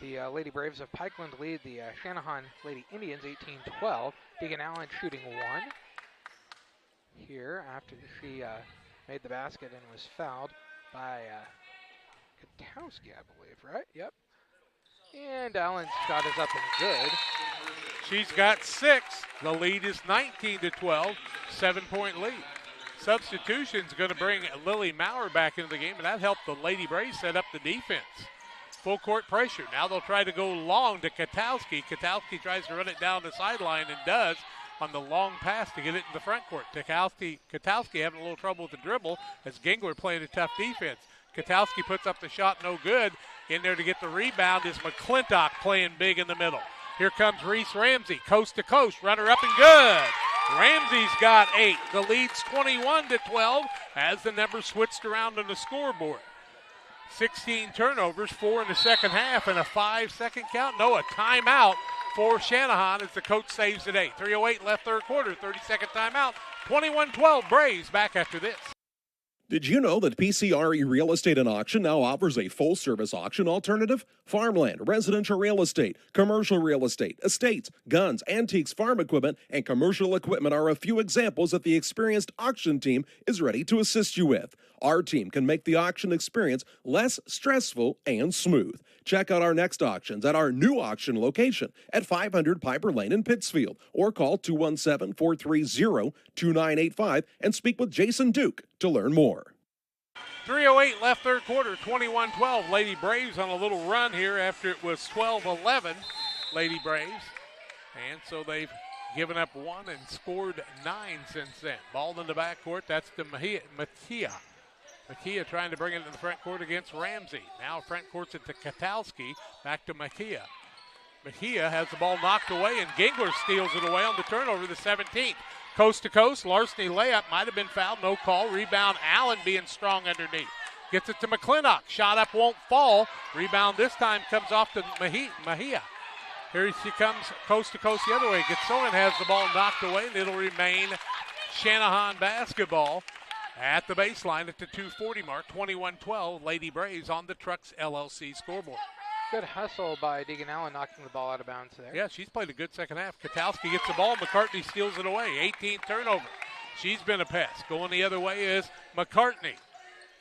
The Lady Braves of Pikeland lead the Channahon Lady Indians 18-12. Deegan Allen shooting one here after she made the basket and was fouled by Katowski, I believe, right? Yep. And Allen's shot is up and good. She's got 6. The lead is 19-12, 7-point lead. Substitution's going to bring Lily Maurer back into the game, and that helped the Lady Braves set up the defense. Full court pressure. Now they'll try to go long to Katowski. Katowski tries to run it down the sideline and does on the long pass to get it in the front court. Katowski having a little trouble with the dribble as Gingler playing a tough defense. Katowski puts up the shot, no good. In there to get the rebound is McClintock playing big in the middle. Here comes Reese Ramsey, coast to coast, runner up and good. Ramsey's got 8. The lead's 21-12 as the numbers switched around on the scoreboard. 16 turnovers, 4 in the second half, and a 5-second count. No, a timeout for Channahon as the coach saves it 8. 3:08 left third quarter, 30-second timeout. 21-12 Braves back after this. Did you know that PCRE Real Estate and Auction now offers a full-service auction alternative? Farmland, residential real estate, commercial real estate, estates, guns, antiques, farm equipment, and commercial equipment are a few examples that the experienced auction team is ready to assist you with. Our team can make the auction experience less stressful and smooth. Check out our next auctions at our new auction location at 500 Piper Lane in Pittsfield, or call 217-430-2985 and speak with Jason Duke to learn more. 3:08 left third quarter, 21-12. Lady Braves on a little run here after it was 12-11, Lady Braves. And so they've given up 1 and scored 9 since then. Ball in the backcourt, that's to Mejia. Mejia trying to bring it in the front court against Ramsey. Now front court's it to Katowski, back to Mejia. Mejia has the ball knocked away, and Gingler steals it away on the turnover, the 17th. Coast to coast, larceny layup, might have been fouled, no call. Rebound, Allen being strong underneath. Gets it to McClintock, shot up, won't fall. Rebound this time comes off to Mejia. Here she comes coast to coast the other way. Gitsoen has the ball knocked away, and it'll remain Channahon basketball at the baseline at the 2:40 mark. 21-12, Lady Braves on the Trucks LLC scoreboard. Good hustle by Deegan Allen knocking the ball out of bounds there. Yeah, she's played a good second half. Katowski gets the ball. McCartney steals it away. 18th turnover. She's been a pest. Going the other way is McCartney.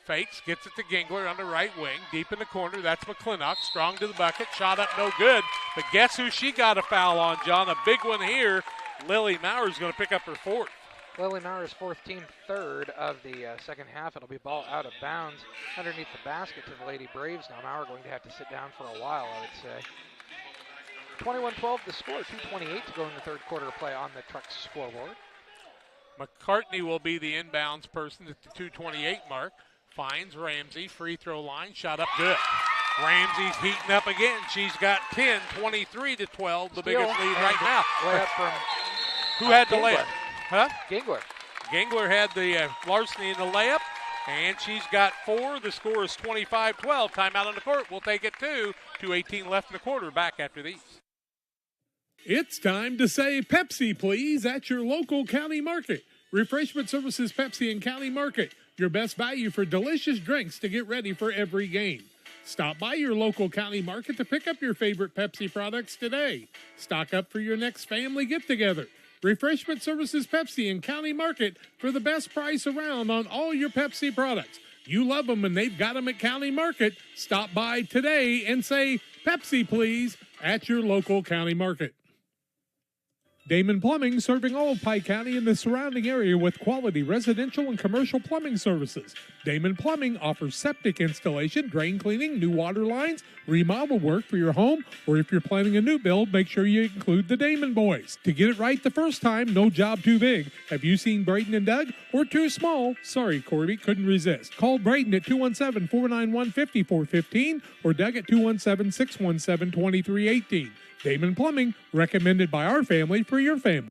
Fakes, gets it to Gingler on the right wing. Deep in the corner, that's McClintock. Strong to the bucket, shot up no good. But guess who she got a foul on, John? A big one here. Lily Mauer's going to pick up her fourth. Lily Mauer's fourth, team third of the second half. It'll be ball out of bounds underneath the basket to the Lady Braves. Now Mauer going to have to sit down for a while, I would say. 21-12 the score, 2:28 to go in the third quarter of play on the Trucks scoreboard. McCartney will be the inbounds person at the 2:28 mark. Finds Ramsey, free throw line, shot up good. Ramsey's heating up again. She's got 10, 23-12, the biggest lead right now. Layup from who had the Gingler. layup? Huh? Gingler. Gingler had the larceny in the layup, and she's got 4. The score is 25-12. Timeout on the court. We'll take it to 2:18 left in the quarter. Back after these. It's time to say Pepsi, please, at your local county market. Refreshment Services Pepsi and County Market. Your best value for delicious drinks to get ready for every game. Stop by your local county market to pick up your favorite Pepsi products today. Stock up for your next family get-together. Refreshment Services Pepsi and County Market for the best price around on all your Pepsi products. You love them and they've got them at County Market. Stop by today and say, Pepsi, please, at your local county market. Damon Plumbing, serving all of Pike County and the surrounding area with quality residential and commercial plumbing services. Damon Plumbing offers septic installation, drain cleaning, new water lines, remodel work for your home, or if you're planning a new build, make sure you include the Damon boys. To get it right the first time, no job too big. Have you seen Braden and Doug? Or too small? Sorry, Corby, couldn't resist. Call Braden at 217-491-5415 or Doug at 217-617-2318. Damon Plumbing, recommended by our family for your family.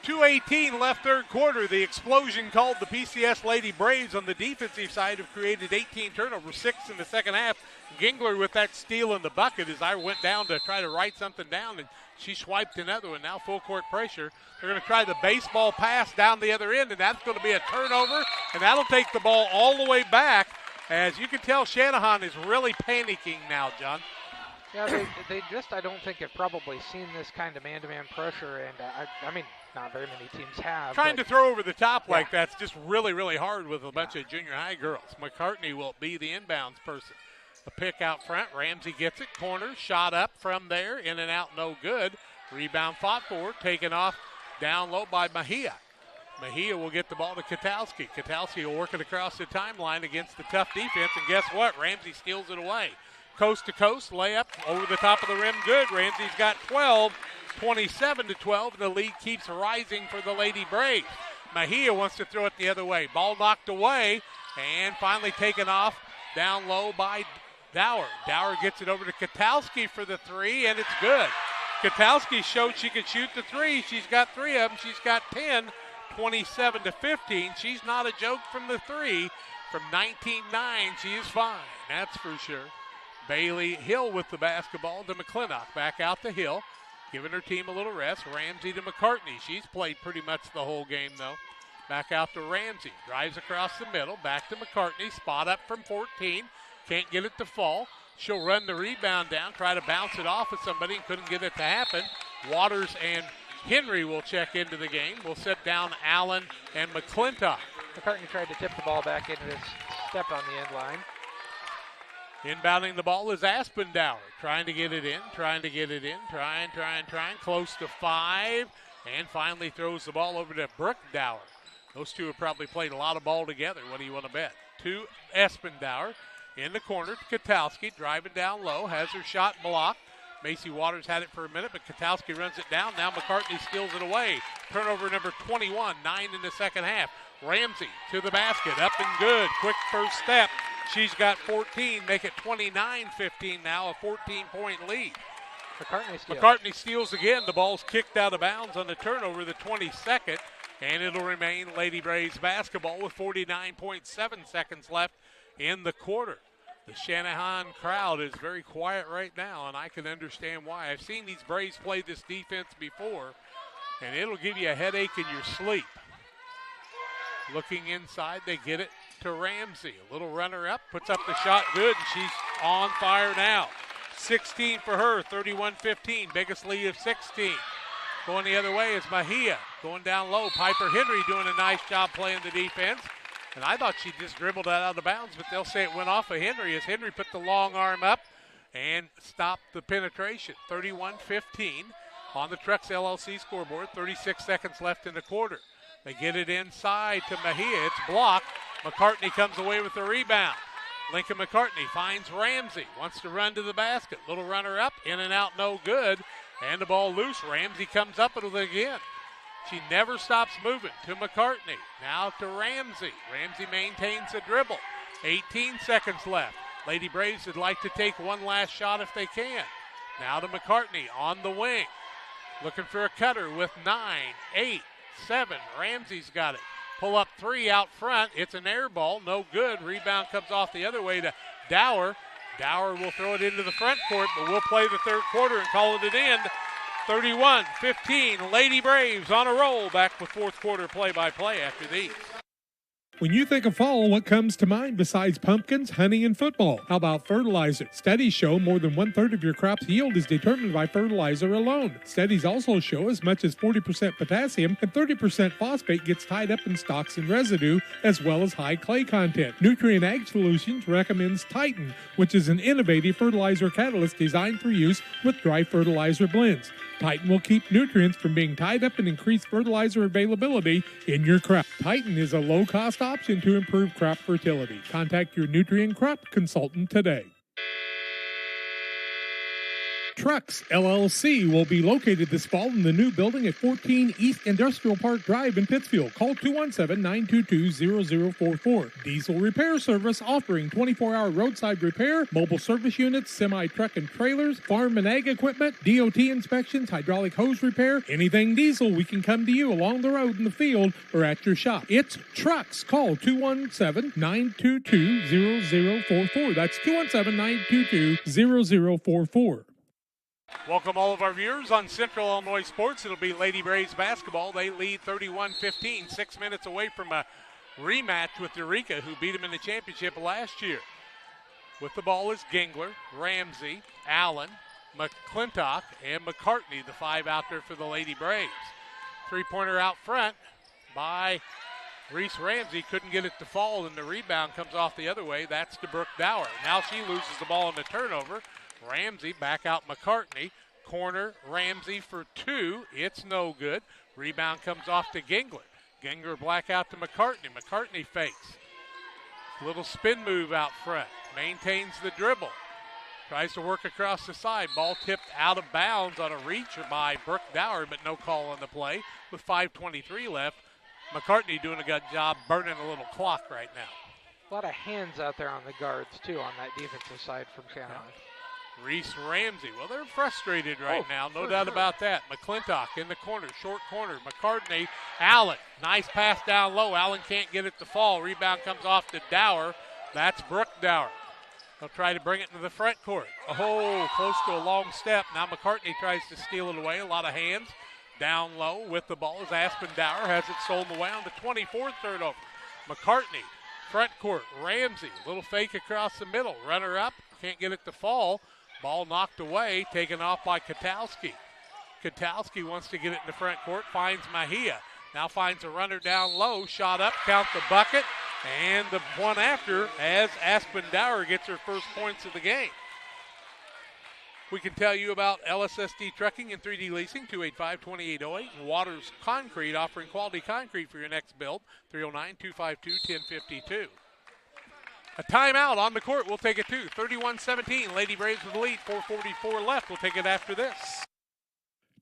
2:18 left third quarter. The explosion called the PCS Lady Braves on the defensive side have created 18 turnovers, 6 in the second half. Gingler with that steal in the bucket as I went down to try to write something down, and she swiped another one. Now full court pressure. They're going to try the baseball pass down the other end, and that's going to be a turnover, and that'll take the ball all the way back. As you can tell, Channahon is really panicking now, John. Yeah, they just, I don't think, have probably seen this kind of man-to-man pressure, and I mean, not very many teams have. Trying to throw over the top like that's just really, really hard with a bunch of junior high girls. McCartney will be the inbounds person. A pick out front. Ramsey gets it. Corner. Shot up from there. In and out. No good. Rebound fought for. Taken off down low by Mejia. Mejia will get the ball to Katalski. Katalski will work it across the timeline against the tough defense. And guess what? Ramsey steals it away. Coast to coast. Layup over the top of the rim. Good. Ramsey's got 12. 27-12. And the lead keeps rising for the Lady Braves. Mejia wants to throw it the other way. Ball knocked away. And finally taken off down low by Dower. Dower gets it over to Katalski for the three, and it's good. Katalski showed she could shoot the three. She's got 3 of them. She's got 10, 27-15. She's not a joke from the three. From 19-9, she is fine. That's for sure. Bailey Hill with the basketball to McClintock. Back out to Hill, giving her team a little rest. Ramsey to McCartney. She's played pretty much the whole game, though. Back out to Ramsey. Drives across the middle. Back to McCartney. Spot up from 14. Can't get it to fall. She'll run the rebound down, try to bounce it off of somebody, and couldn't get it to happen. Waters and Henry will check into the game. We'll set down Allen and McClintock. McCartney tried to tip the ball back into this step on the end line. Inbounding the ball is Aspendower. Trying to get it in, trying. Close to 5. And finally throws the ball over to Brooke Dower. Those two have probably played a lot of ball together. What do you want to bet? To Aspendower. In the corner to Katalski, driving down low, has her shot blocked. Macy Waters had it for a minute, but Katalski runs it down. Now McCartney steals it away. Turnover number 21, 9 in the second half. Ramsey to the basket, up and good. Quick first step. She's got 14, make it 29-15 now, a 14-point lead. McCartney steals again. The ball's kicked out of bounds on the turnover, the 22nd, and it'll remain Lady Braves basketball with 49.7 seconds left in the quarter. The Channahon crowd is very quiet right now, and I can understand why. I've seen these Braves play this defense before, and it'll give you a headache in your sleep. Looking inside, they get it to Ramsey. A little runner up, puts up the shot good, and she's on fire now. 16 for her, 31-15, biggest lead of 16. Going the other way is Mejia, going down low. Piper Henry doing a nice job playing the defense. And I thought she just dribbled that out of bounds, but they'll say it went off of Henry as Henry put the long arm up and stopped the penetration. 31-15 on the Trucks LLC scoreboard. 36 seconds left in the quarter. They get it inside to Mejia. It's blocked. McCartney comes away with the rebound. Lincoln McCartney finds Ramsey. Wants to run to the basket. Little runner up. In and out, no good. And the ball loose. Ramsey comes up with it again. She never stops moving to McCartney. Now to Ramsey. Ramsey maintains the dribble. 18 seconds left. Lady Braves would like to take one last shot if they can. Now to McCartney on the wing. Looking for a cutter with 9, 8, 7. Ramsey's got it. Pull up 3 out front. It's an air ball. No good. Rebound comes off the other way to Dower. Dower will throw it into the front court, but we'll play the third quarter and call it an end. 31-15. Lady Braves on a roll. Back with fourth quarter play-by-play after these. When you think of fall, what comes to mind besides pumpkins, honey, and football? How about fertilizer? Studies show more than 1/3 of your crop's yield is determined by fertilizer alone. Studies also show as much as 40% potassium and 30% phosphate gets tied up in stalks and residue, as well as high clay content. Nutrient Ag Solutions recommends Titan, which is an innovative fertilizer catalyst designed for use with dry fertilizer blends. Titan will keep nutrients from being tied up and increase fertilizer availability in your crop. Titan is a low-cost option to improve crop fertility. Contact your Nutrient Crop consultant today. Trucks LLC will be located this fall in the new building at 14 East Industrial Park Drive in Pittsfield. Call 217-922-0044. Diesel repair service offering 24-hour roadside repair, mobile service units, semi-truck and trailers, farm and ag equipment, DOT inspections, hydraulic hose repair, anything diesel, we can come to you along the road in the field or at your shop. It's Trucks. Call 217-922-0044. That's 217-922-0044. Welcome all of our viewers on Central Illinois Sports. It'll be Lady Braves basketball. They lead 31-15, 6 minutes away from a rematch with Eureka, who beat them in the championship last year. With the ball is Gingler, Ramsey, Allen, McClintock, and McCartney, the 5 out there for the Lady Braves. Three-pointer out front by Reese Ramsey. Couldn't get it to fall, and the rebound comes off the other way. That's to Brooke Dower. Now she loses the ball in the turnover. Ramsey back out McCartney. Corner, Ramsey for 2. It's no good. Rebound comes off to Gingler. Gingler black out to McCartney. McCartney fakes. Little spin move out front. Maintains the dribble. Tries to work across the side. Ball tipped out of bounds on a reach by Brooke Dower, but no call on the play. With 5:23 left, McCartney doing a good job burning a little clock right now. A lot of hands out there on the guards, too, on that defensive side from Channahon. Yeah. Reese Ramsey. Well, they're frustrated right now. No doubt about that. McClintock in the corner. Short corner. McCartney. Allen. Nice pass down low. Allen can't get it to fall. Rebound comes off to Dower. That's Brooke Dower. They'll try to bring it to the front court. Oh, close to a long step. Now McCartney tries to steal it away. A lot of hands. Down low with the ball as Aspen Dower has it stolen away on the 24th turnover. McCartney. Front court. Ramsey. Little fake across the middle. Runner up. Can't get it to fall. Ball knocked away, taken off by Katowski. Katowski wants to get it in the front court, finds Mejia. Now finds a runner down low, shot up, count the bucket, and the one after as Aspen Dower gets her first points of the game. We can tell you about LSSD Trucking and 3D Leasing, 285-2808. Waters Concrete, offering quality concrete for your next build, 309-252-1052. A timeout on the court. We'll take it too. 31-17. Lady Braves with the lead. 4:44 left. We'll take it after this.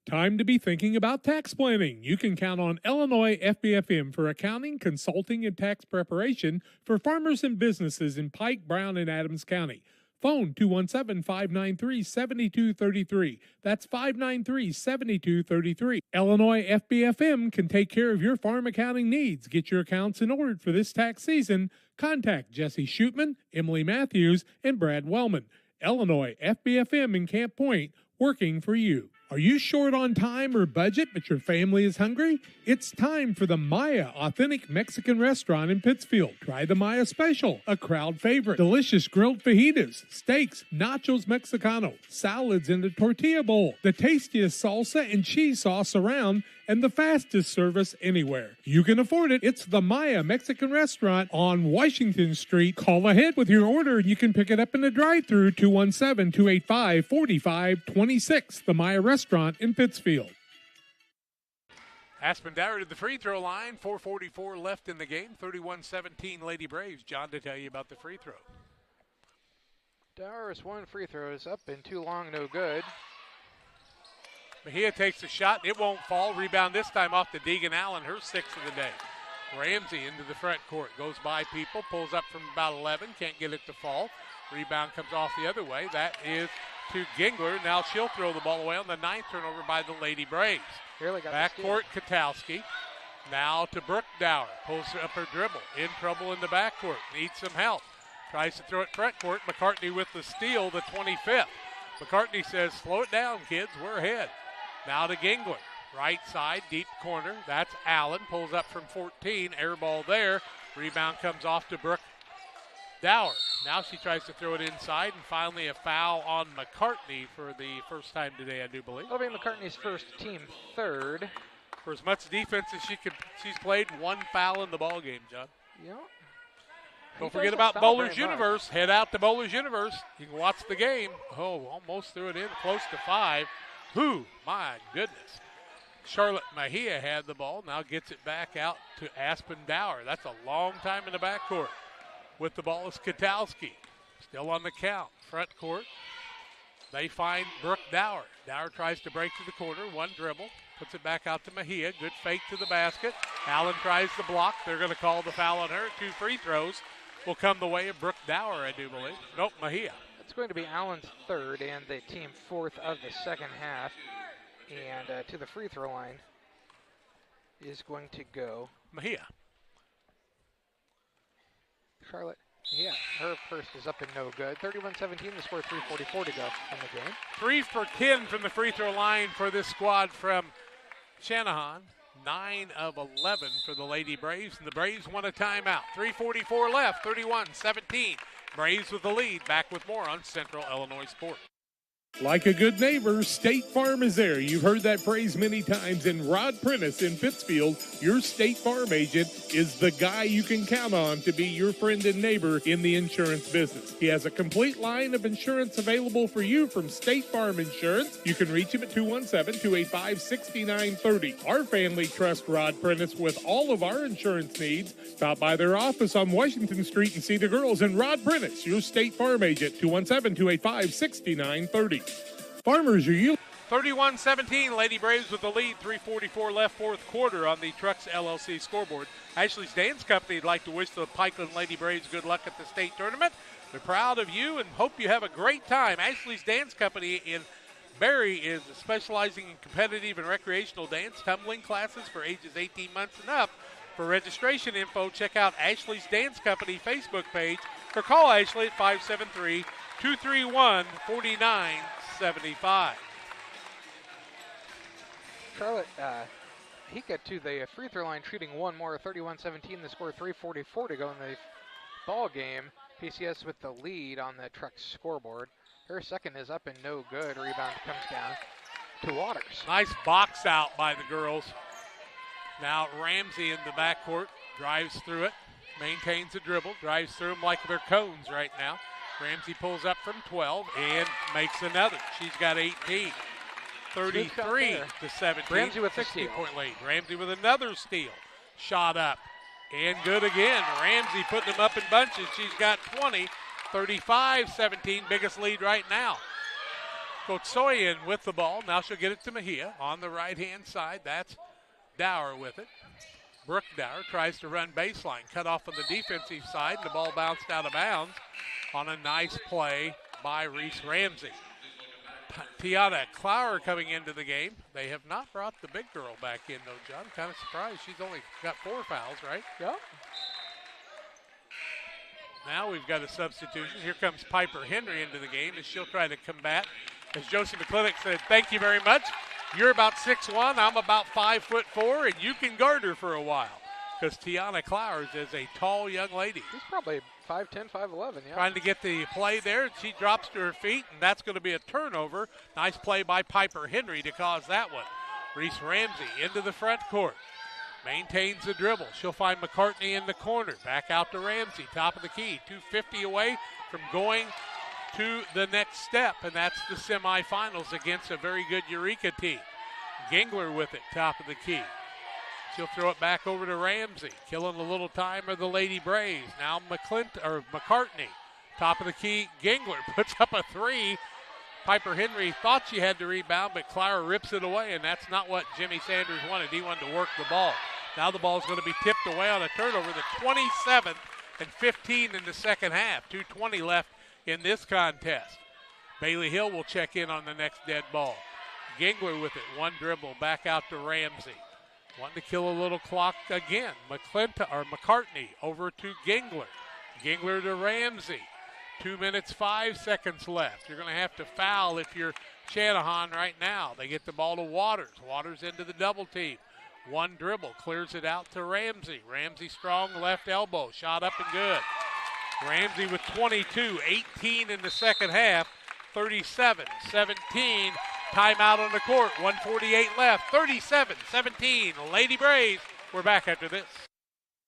Time to be thinking about tax planning. You can count on Illinois FBFM for accounting, consulting, and tax preparation for farmers and businesses in Pike, Brown, and Adams County. Phone 217-593-7233. That's 593-7233. Illinois FBFM can take care of your farm accounting needs. Get your accounts in order for this tax season. Contact Jesse Shootman, Emily Matthews, and Brad Wellman. Illinois FBFM in Camp Point, working for you. Are you short on time or budget, but your family is hungry? It's time for the Maya Authentic Mexican Restaurant in Pittsfield. Try the Maya Special, a crowd favorite. Delicious grilled fajitas, steaks, nachos Mexicano, salads in the tortilla bowl, the tastiest salsa and cheese sauce around, and the fastest service anywhere. You can afford it. It's the Maya Mexican Restaurant on Washington Street. Call ahead with your order and you can pick it up in the drive-thru, 217-285-4526. The Maya Restaurant in Pittsfield. Aspen Dower to the free throw line. 4:44 left in the game. 31-17 Lady Braves. John to tell you about the free throw. Dower's one free throw is up and too long, no good. Mejia takes a shot. It won't fall. Rebound this time off to Deegan Allen, her sixth of the day. Ramsey into the front court. Goes by people. Pulls up from about 11. Can't get it to fall. Rebound comes off the other way. That is to Gingler. Now she'll throw the ball away on the ninth turnover by the Lady Braves. Backcourt, Katowski. Now to Brooke Dower. Pulls up her dribble. In trouble in the backcourt. Needs some help. Tries to throw it front court. McCartney with the steal, the 25th. McCartney says, slow it down, kids. We're ahead. Now to Gingler. Right side, deep corner. That's Allen. Pulls up from 14. Air ball there. Rebound comes off to Brooke Dower. Now she tries to throw it inside, and finally a foul on McCartney for the first time today, I do believe. That'll be McCartney's first, team third. For as much defense as she's played, one foul in the ball game, John. Yep. Don't forget about Bowlers Universe. Head out to Bowlers Universe. You can watch the game. Oh, almost threw it in, close to 5. Whew, my goodness. Charlotte Mejia had the ball. Now gets it back out to Aspen Dower. That's a long time in the backcourt. With the ball is Katowski. Still on the count. Front court. They find Brooke Dower. Dower tries to break to the corner. One dribble. Puts it back out to Mejia. Good fake to the basket. Allen tries the block. They're going to call the foul on her. 2 free throws will come the way of Brooke Dower, I do believe. Nope, Mejia. It's going to be Allen's third and the team fourth of the second half. And to the free throw line is going to go Mejia. Charlotte, yeah, her first is up and no good. 31-17, the score 3:44 to go in the game. 3 for 10 from the free throw line for this squad from Channahon. 9 of 11 for the Lady Braves, and the Braves won a timeout. 3:44 left, 31-17. Braves with the lead. Back with more on Central Illinois Sports. Like a good neighbor, State Farm is there. You've heard that phrase many times. And Rod Prentice in Pittsfield, your State Farm agent, is the guy you can count on to be your friend and neighbor in the insurance business. He has a complete line of insurance available for you from State Farm Insurance. You can reach him at 217-285-6930. Our family trusts Rod Prentice with all of our insurance needs. Stop by their office on Washington Street and see the girls. And Rod Prentice, your State Farm agent, 217-285-6930. Farmers, are you? 31-17, Lady Braves with the lead. 3:44 left, fourth quarter on the Trucks LLC scoreboard. Ashley's Dance Company would like to wish the Pikeland Lady Braves good luck at the state tournament. They're proud of you and hope you have a great time. Ashley's Dance Company in Barry is specializing in competitive and recreational dance tumbling classes for ages 18 months and up. For registration info, check out Ashley's Dance Company Facebook page or call Ashley at 573-231-4975. Charlotte, he got to the free throw line shooting one more. 31-17, the score 3:44 to go in the ball game. PCS with the lead on the Trucks scoreboard. Her second is up and no good. Rebound comes down to Waters. Nice box out by the girls. Now Ramsey in the backcourt, drives through it, maintains the dribble, drives through them like they're cones right now. Ramsey pulls up from 12 and makes another. She's got 18. 33-17. Ramsey with 60-point lead. Ramsey with another steal. Shot up and good again. Ramsey putting them up in bunches. She's got 20. 35-17, biggest lead right now. Kotsoyan with the ball. Now she'll get it to Mejia on the right-hand side. That's Dower with it. Brooke Dower tries to run baseline. Cut off on the defensive side. The ball bounced out of bounds on a nice play by Reese Ramsey. Tiana Clower coming into the game. They have not brought the big girl back in, though, John. Kind of surprised. She's only got 4 fouls, right? Yep. Now we've got a substitution. Here comes Piper Henry into the game as she'll try to combat. As Josie McClintock said, thank you very much. You're about 6'1", I'm about 5'4", and you can guard her for a while. Because Tiana Clowers is a tall young lady. She's probably 5'10", 5'11", yeah. Trying to get the play there. She drops to her feet, and that's going to be a turnover. Nice play by Piper Henry to cause that one. Reese Ramsey into the front court. Maintains the dribble. She'll find McCartney in the corner. Back out to Ramsey, top of the key. 2:50 away from going to the next step, and that's the semifinals against a very good Eureka team. Gingler with it, top of the key. She'll throw it back over to Ramsey. Killing a little time are the Lady Braves. Now McCartney, top of the key. Gingler puts up a three. Piper Henry thought she had the rebound, but Clara rips it away, and that's not what Jimmy Sanders wanted. He wanted to work the ball. Now the ball's going to be tipped away on a turnover. The 27th and 15 in the second half. 2:20 left in this contest. Bailey Hill will check in on the next dead ball. Gingler with it. One dribble back out to Ramsey. Wanting to kill a little clock again. McCartney over to Gingler. Gingler to Ramsey. 2 minutes, 5 seconds left. You're going to have to foul if you're Channahon right now. They get the ball to Waters. Waters into the double team. One dribble, clears it out to Ramsey. Ramsey strong left elbow. Shot up and good. Ramsey with 22, 18 in the second half. 37-17. Timeout on the court. 1:48 left. 37-17. Lady Braves. We're back after this.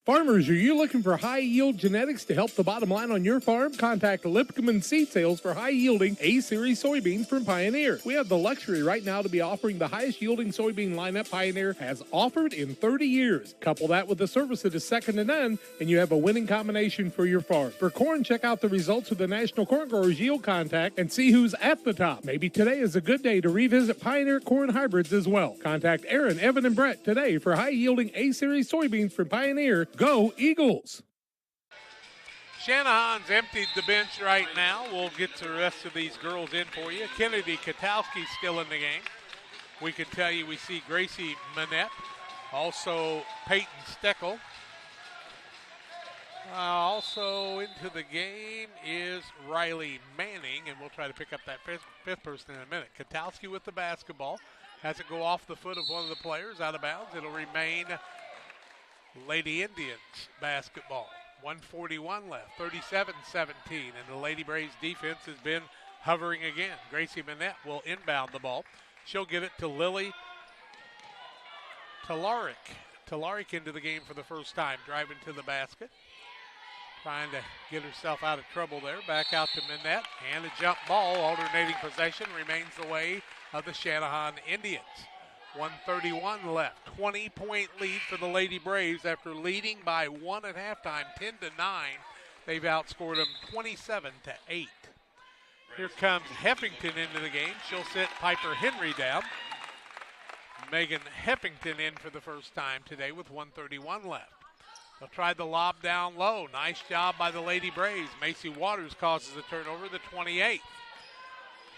Farmers, are you looking for high-yield genetics to help the bottom line on your farm? Contact Lipcomb Seed Sales for high-yielding A-Series soybeans from Pioneer. We have the luxury right now to be offering the highest-yielding soybean lineup Pioneer has offered in 30 years. Couple that with a service that is second to none, and you have a winning combination for your farm. For corn, check out the results of the National Corn Growers Yield Contact and see who's at the top. Maybe today is a good day to revisit Pioneer corn hybrids as well. Contact Aaron, Evan, and Brett today for high-yielding A-Series soybeans from Pioneer. Go Eagles! Channahon's emptied the bench right now. We'll get the rest of these girls in for you. Kennedy Katowski's still in the game. We can tell you we see Gracie Manette, also Peyton Steckel. Also into the game is Riley Manning, and we'll try to pick up that fifth person in a minute. Katowski with the basketball. Has it go off the foot of one of the players out of bounds. It'll remain Lady Indians basketball. 1:41 left, 37-17, and the Lady Braves defense has been hovering again. Gracie Manette will inbound the ball. She'll get it to Lily Talarik. Talarik into the game for the first time, driving to the basket. Trying to get herself out of trouble there. Back out to Manette, and a jump ball. Alternating possession remains the way of the Channahon Indians. 1:31 left. 20-point lead for the Lady Braves after leading by 1 at halftime, 10-9. They've outscored them 27-8. Here comes Heffington into the game. She'll sit Piper Henry down. Megan Heffington in for the first time today with 1:31 left. They'll try the lob down low. Nice job by the Lady Braves. Macy Waters causes the turnover, the 28th.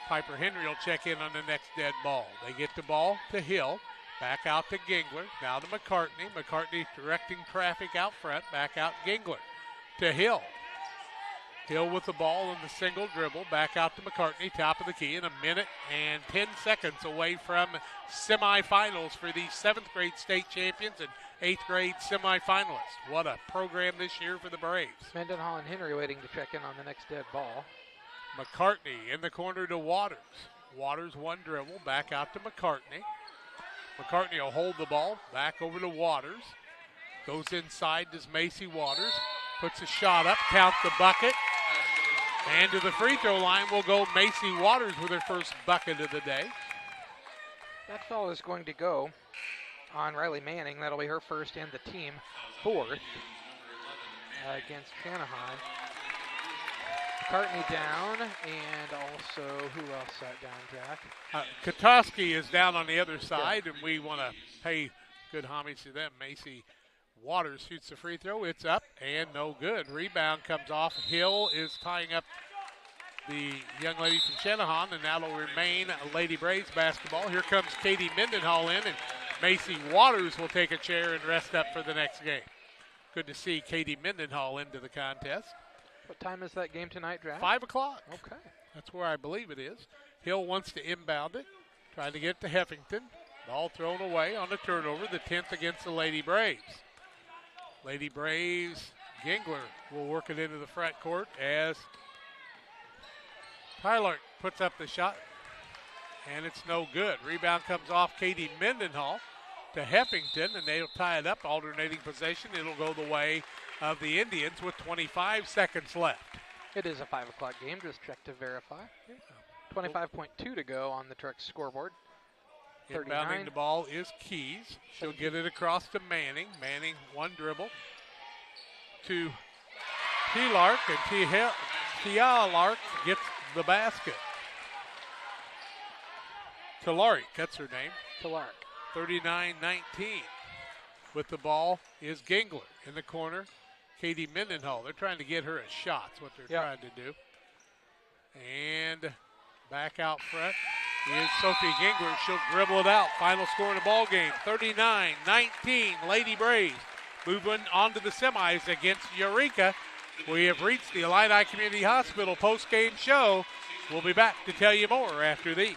Piper Henry will check in on the next dead ball. They get the ball to Hill. Back out to Gingler. Now to McCartney. McCartney directing traffic out front. Back out Gingler to Hill. Hill with the ball in the single dribble. Back out to McCartney. Top of the key in a minute and 10 seconds away from semifinals for the 7th grade state champions and 8th grade semifinalists. What a program this year for the Braves. Mendenhall and Henry waiting to check in on the next dead ball. McCartney in the corner to Waters. Waters one dribble, back out to McCartney. McCartney will hold the ball, back over to Waters. Goes inside, does Macy Waters. Puts a shot up, count the bucket. And to the free throw line will go Macy Waters with her first bucket of the day. That foul is going to go on Riley Manning. That'll be her first and the team fourth against Channahon. McCartney down, and also, who else sat down, Jack? Katowski is down on the other side, and we want to pay good homage to them. Macy Waters shoots the free throw. It's up and no good. Rebound comes off. Hill is tying up the young lady from Channahon, and that'll remain Lady Braves basketball. Here comes Katie Mendenhall in, and Macy Waters will take a chair and rest up for the next game. Good to see Katie Mendenhall into the contest. What time is that game tonight, Jack? 5 o'clock. Okay. That's where I believe it is. Hill wants to inbound it, trying to get it to Heffington. Ball thrown away on the turnover, the 10th against the Lady Braves. Lady Braves, Gingler will work it into the front court as Tyler puts up the shot. and it's no good. Rebound comes off Katie Mendenhall to Heffington, and they'll tie it up, alternating possession. It'll go the way of the Indians with 25 seconds left. It is a 5 o'clock game. Just check to verify. 25.2 to go on the Truck's scoreboard. Inbounding the ball is Keys. She'll get it across to Manning. Manning, one dribble to T-Lark, and Tia-Lark gets the basket. T-Lark, that's her name. T-Lark. 39-19. With the ball is Gingler in the corner. Katie Mendenhall. They're trying to get her a shot. That's what they're trying to do. And back out front is Sophie Gingler. She'll dribble it out. Final score in the ball game, 39-19. Lady Braves moving on to the semis against Eureka. We have reached the Illini Community Hospital post-game show. We'll be back to tell you more after these.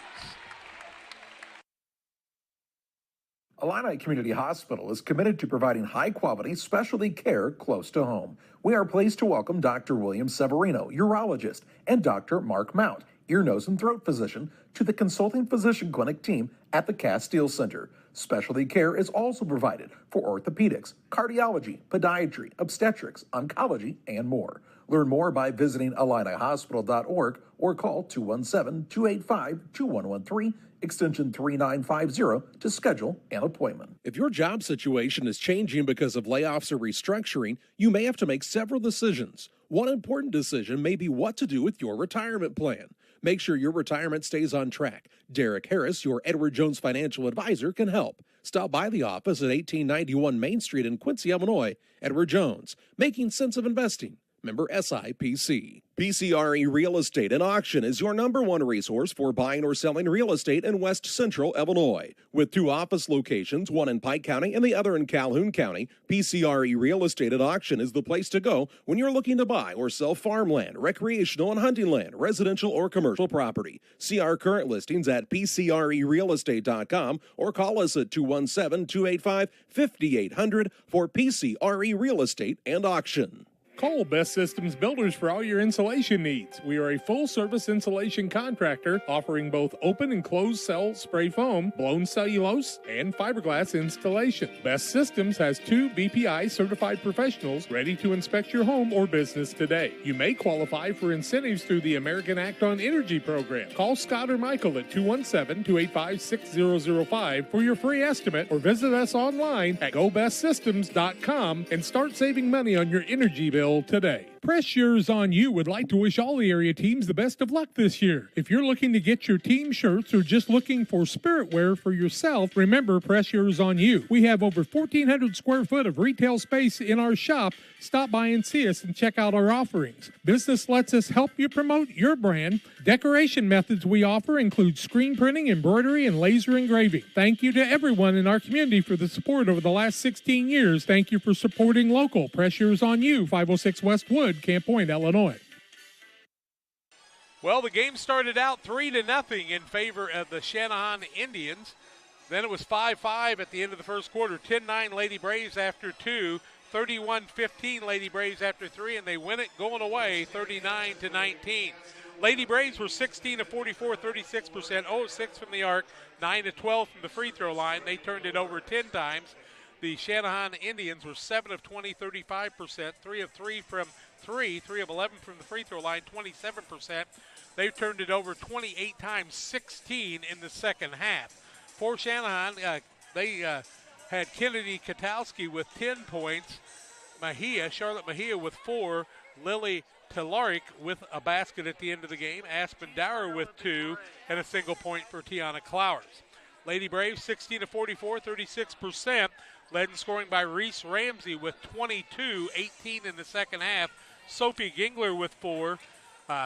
Illini Community Hospital is committed to providing high-quality specialty care close to home. We are pleased to welcome Dr. William Severino, urologist, and Dr. Mark Mount, ear, nose, and throat physician, to the consulting physician clinic team at the Castile Center. Specialty care is also provided for orthopedics, cardiology, podiatry, obstetrics, oncology, and more. Learn more by visiting IlliniHospital.org or call 217-285-2113, extension 3950 to schedule an appointment. If your job situation is changing because of layoffs or restructuring, you may have to make several decisions. One important decision may be what to do with your retirement plan. Make sure your retirement stays on track. Derek Harris, your Edward Jones financial advisor, can help. Stop by the office at 1891 Main Street in Quincy, Illinois. Edward Jones, making sense of investing. Member SIPC. PCRE Real Estate and Auction is your #1 resource for buying or selling real estate in West Central Illinois. With 2 office locations, one in Pike County and the other in Calhoun County, PCRE Real Estate and Auction is the place to go when you're looking to buy or sell farmland, recreational and hunting land, residential or commercial property. See our current listings at PCRERealestate.com or call us at 217-285-5800 for PCRE Real Estate and Auction. Call Best Systems Builders for all your insulation needs. We are a full-service insulation contractor offering both open and closed cell spray foam, blown cellulose, and fiberglass installation. Best Systems has 2 BPI certified professionals ready to inspect your home or business today. You may qualify for incentives through the American Act on Energy program. Call Scott or Michael at 217-285-6005 for your free estimate, or visit us online at gobestsystems.com and start saving money on your energy bill today. Press Yours On You would like to wish all the area teams the best of luck this year. If you're looking to get your team shirts or just looking for spirit wear for yourself, remember Press Yours On You. We have over 1,400 square foot of retail space in our shop. Stop by and see us and check out our offerings. Business lets us help you promote your brand. Decoration methods we offer include screen printing, embroidery, and laser engraving. Thank you to everyone in our community for the support over the last 16 years. Thank you for supporting local. Press Yours On You, 506 Westwood, Camp Point, Illinois. Well, the game started out 3-0 in favor of the Channahon Indians. Then it was 5-5 at the end of the first quarter. 10-9 Lady Braves after 2. 31-15 Lady Braves after 3, and they win it going away 39-19. Lady Braves were 16 of 44, 36%, 0-6 from the arc, 9 of 12 from the free throw line. They turned it over 10 times. The Channahon Indians were 7 of 20, 35%, 3 of 3 from 3 of 11 from the free throw line, 27%. They've turned it over 28 times, 16 in the second half. For Channahon, they had Kennedy Katowski with 10 points, Charlotte Mejia with 4, Lily Telarik with a basket at the end of the game, Aspen Dower with 2, and a single point for Tiana Clowers. Lady Braves 16 of 44, 36%, led in scoring by Reese Ramsey with 22, 18 in the second half. Sophie Gingler with 4,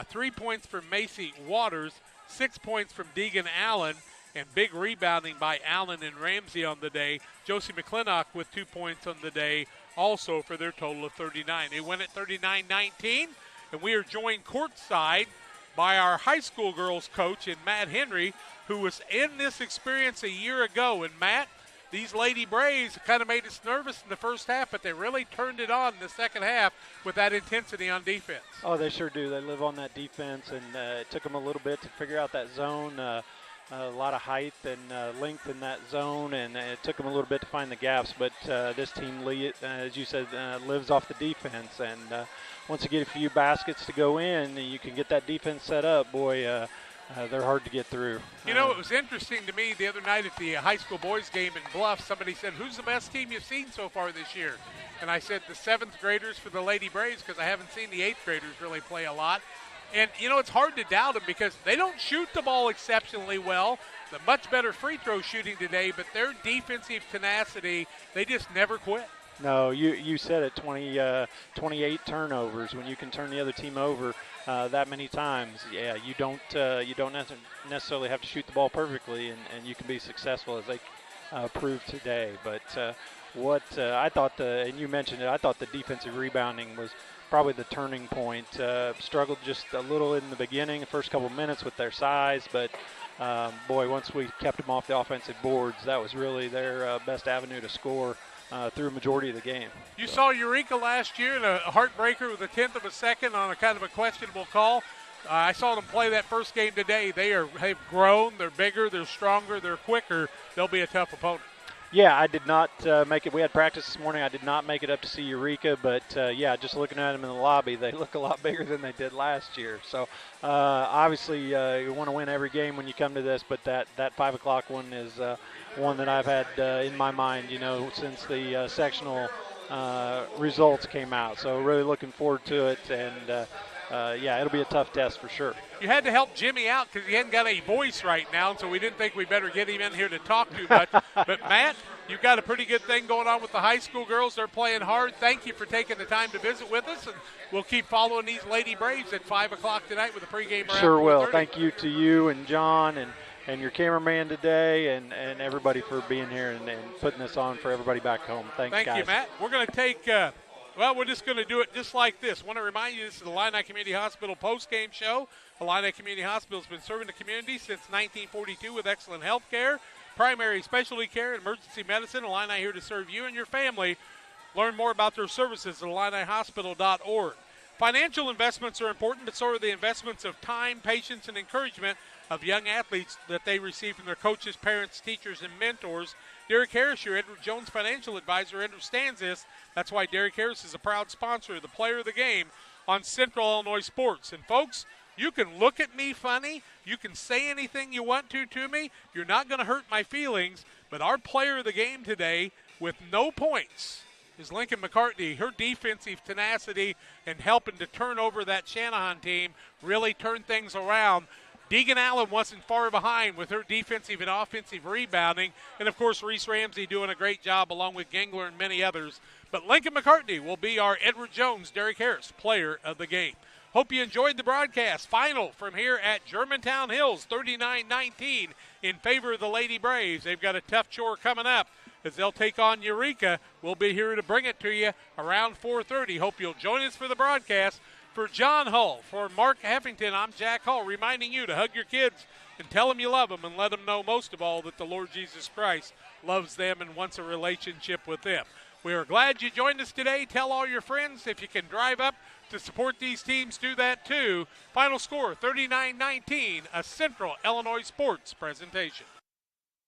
3 points from Macy Waters, 6 points from Deegan Allen, and big rebounding by Allen and Ramsey on the day. Josie McClintock with 2 points on the day also for their total of 39. They win at 39-19, and we are joined courtside by our high school girls coach in Matt Henry, who was in this experience a year ago. And Matt, these Lady Braves kind of made us nervous in the first half, but they really turned it on in the second half with that intensity on defense. Oh, they sure do. They live on that defense, and it took them a little bit to figure out that zone. a lot of height and length in that zone, and it took them a little bit to find the gaps. But this team, as you said, lives off the defense. And once you get a few baskets to go in, and you can get that defense set up, boy, they're hard to get through. You know, it was interesting to me the other night at the high school boys game in Bluff. Somebody said, who's the best team you've seen so far this year? And I said the 7th graders for the Lady Braves, because I haven't seen the 8th graders really play a lot. And, you know, it's hard to doubt them because they don't shoot the ball exceptionally well. The much better free throw shooting today, but their defensive tenacity, they just never quit. No, you said it, 28 turnovers. When you can turn the other team over that many times, yeah, you don't necessarily have to shoot the ball perfectly, and you can be successful as they proved today. But what I thought, and you mentioned it, I thought the defensive rebounding was probably the turning point. Struggled just a little in the beginning, the first couple minutes with their size, but boy, once we kept them off the offensive boards, that was really their best avenue to score through a majority of the game. You saw Eureka last year in a heartbreaker with a 1/10 of a second on a kind of a questionable call. I saw them play that first game today. They've grown, they're bigger, they're stronger, they're quicker. They'll be a tough opponent. Yeah, I did not make it. We had practice this morning. I did not make it up to see Eureka, but yeah, just looking at them in the lobby, they look a lot bigger than they did last year. So obviously you want to win every game when you come to this, but that 5 o'clock one is one that I've had in my mind, you know, since the sectional results came out. So really looking forward to it, and yeah, it'll be a tough test for sure. You had to help Jimmy out because he hadn't got a voice right now, so we didn't think we better get him in here to talk too much. But, Matt, you've got a pretty good thing going on with the high school girls. They're playing hard. Thank you for taking the time to visit with us, and we'll keep following these Lady Braves at 5 o'clock tonight with a pregame around Sure will. 4:30. Thank you to you and John and your cameraman today and everybody for being here and putting this on for everybody back home. Thanks, guys. Thank you, Matt. We're going to take well, we're just going to do it just like this. I want to remind you this is the Illini Community Hospital post-game show. Illini Community Hospital has been serving the community since 1942 with excellent health care, primary specialty care, and emergency medicine. Illini here to serve you and your family. Learn more about their services at IlliniHospital.org. Financial investments are important, but so are the investments of time, patience, and encouragement of young athletes that they receive from their coaches, parents, teachers, and mentors. Derek Harris, your Edward Jones financial advisor, understands this. That's why Derek Harris is a proud sponsor of the Player of the Game on Central Illinois Sports. And, folks, you can look at me funny. You can say anything you want to me. You're not going to hurt my feelings. But our Player of the Game today with no points is Lincoln McCartney. Her defensive tenacity and helping to turn over that Channahon team really turn things around. Deegan Allen wasn't far behind with her defensive and offensive rebounding. And, of course, Reese Ramsey doing a great job along with Gengler and many others. But Lincoln McCartney will be our Edward Jones, Derek Harris, Player of the Game. Hope you enjoyed the broadcast. Final from here at Germantown Hills, 39-19 in favor of the Lady Braves. They've got a tough chore coming up as they'll take on Eureka. We'll be here to bring it to you around 4:30. Hope you'll join us for the broadcast. For John Hull, for Mark Heffington, I'm Jack Hull, reminding you to hug your kids and tell them you love them and let them know most of all that the Lord Jesus Christ loves them and wants a relationship with them. We are glad you joined us today. Tell all your friends. If you can drive up to support these teams, do that too. Final score, 39-19, a Central Illinois Sports presentation.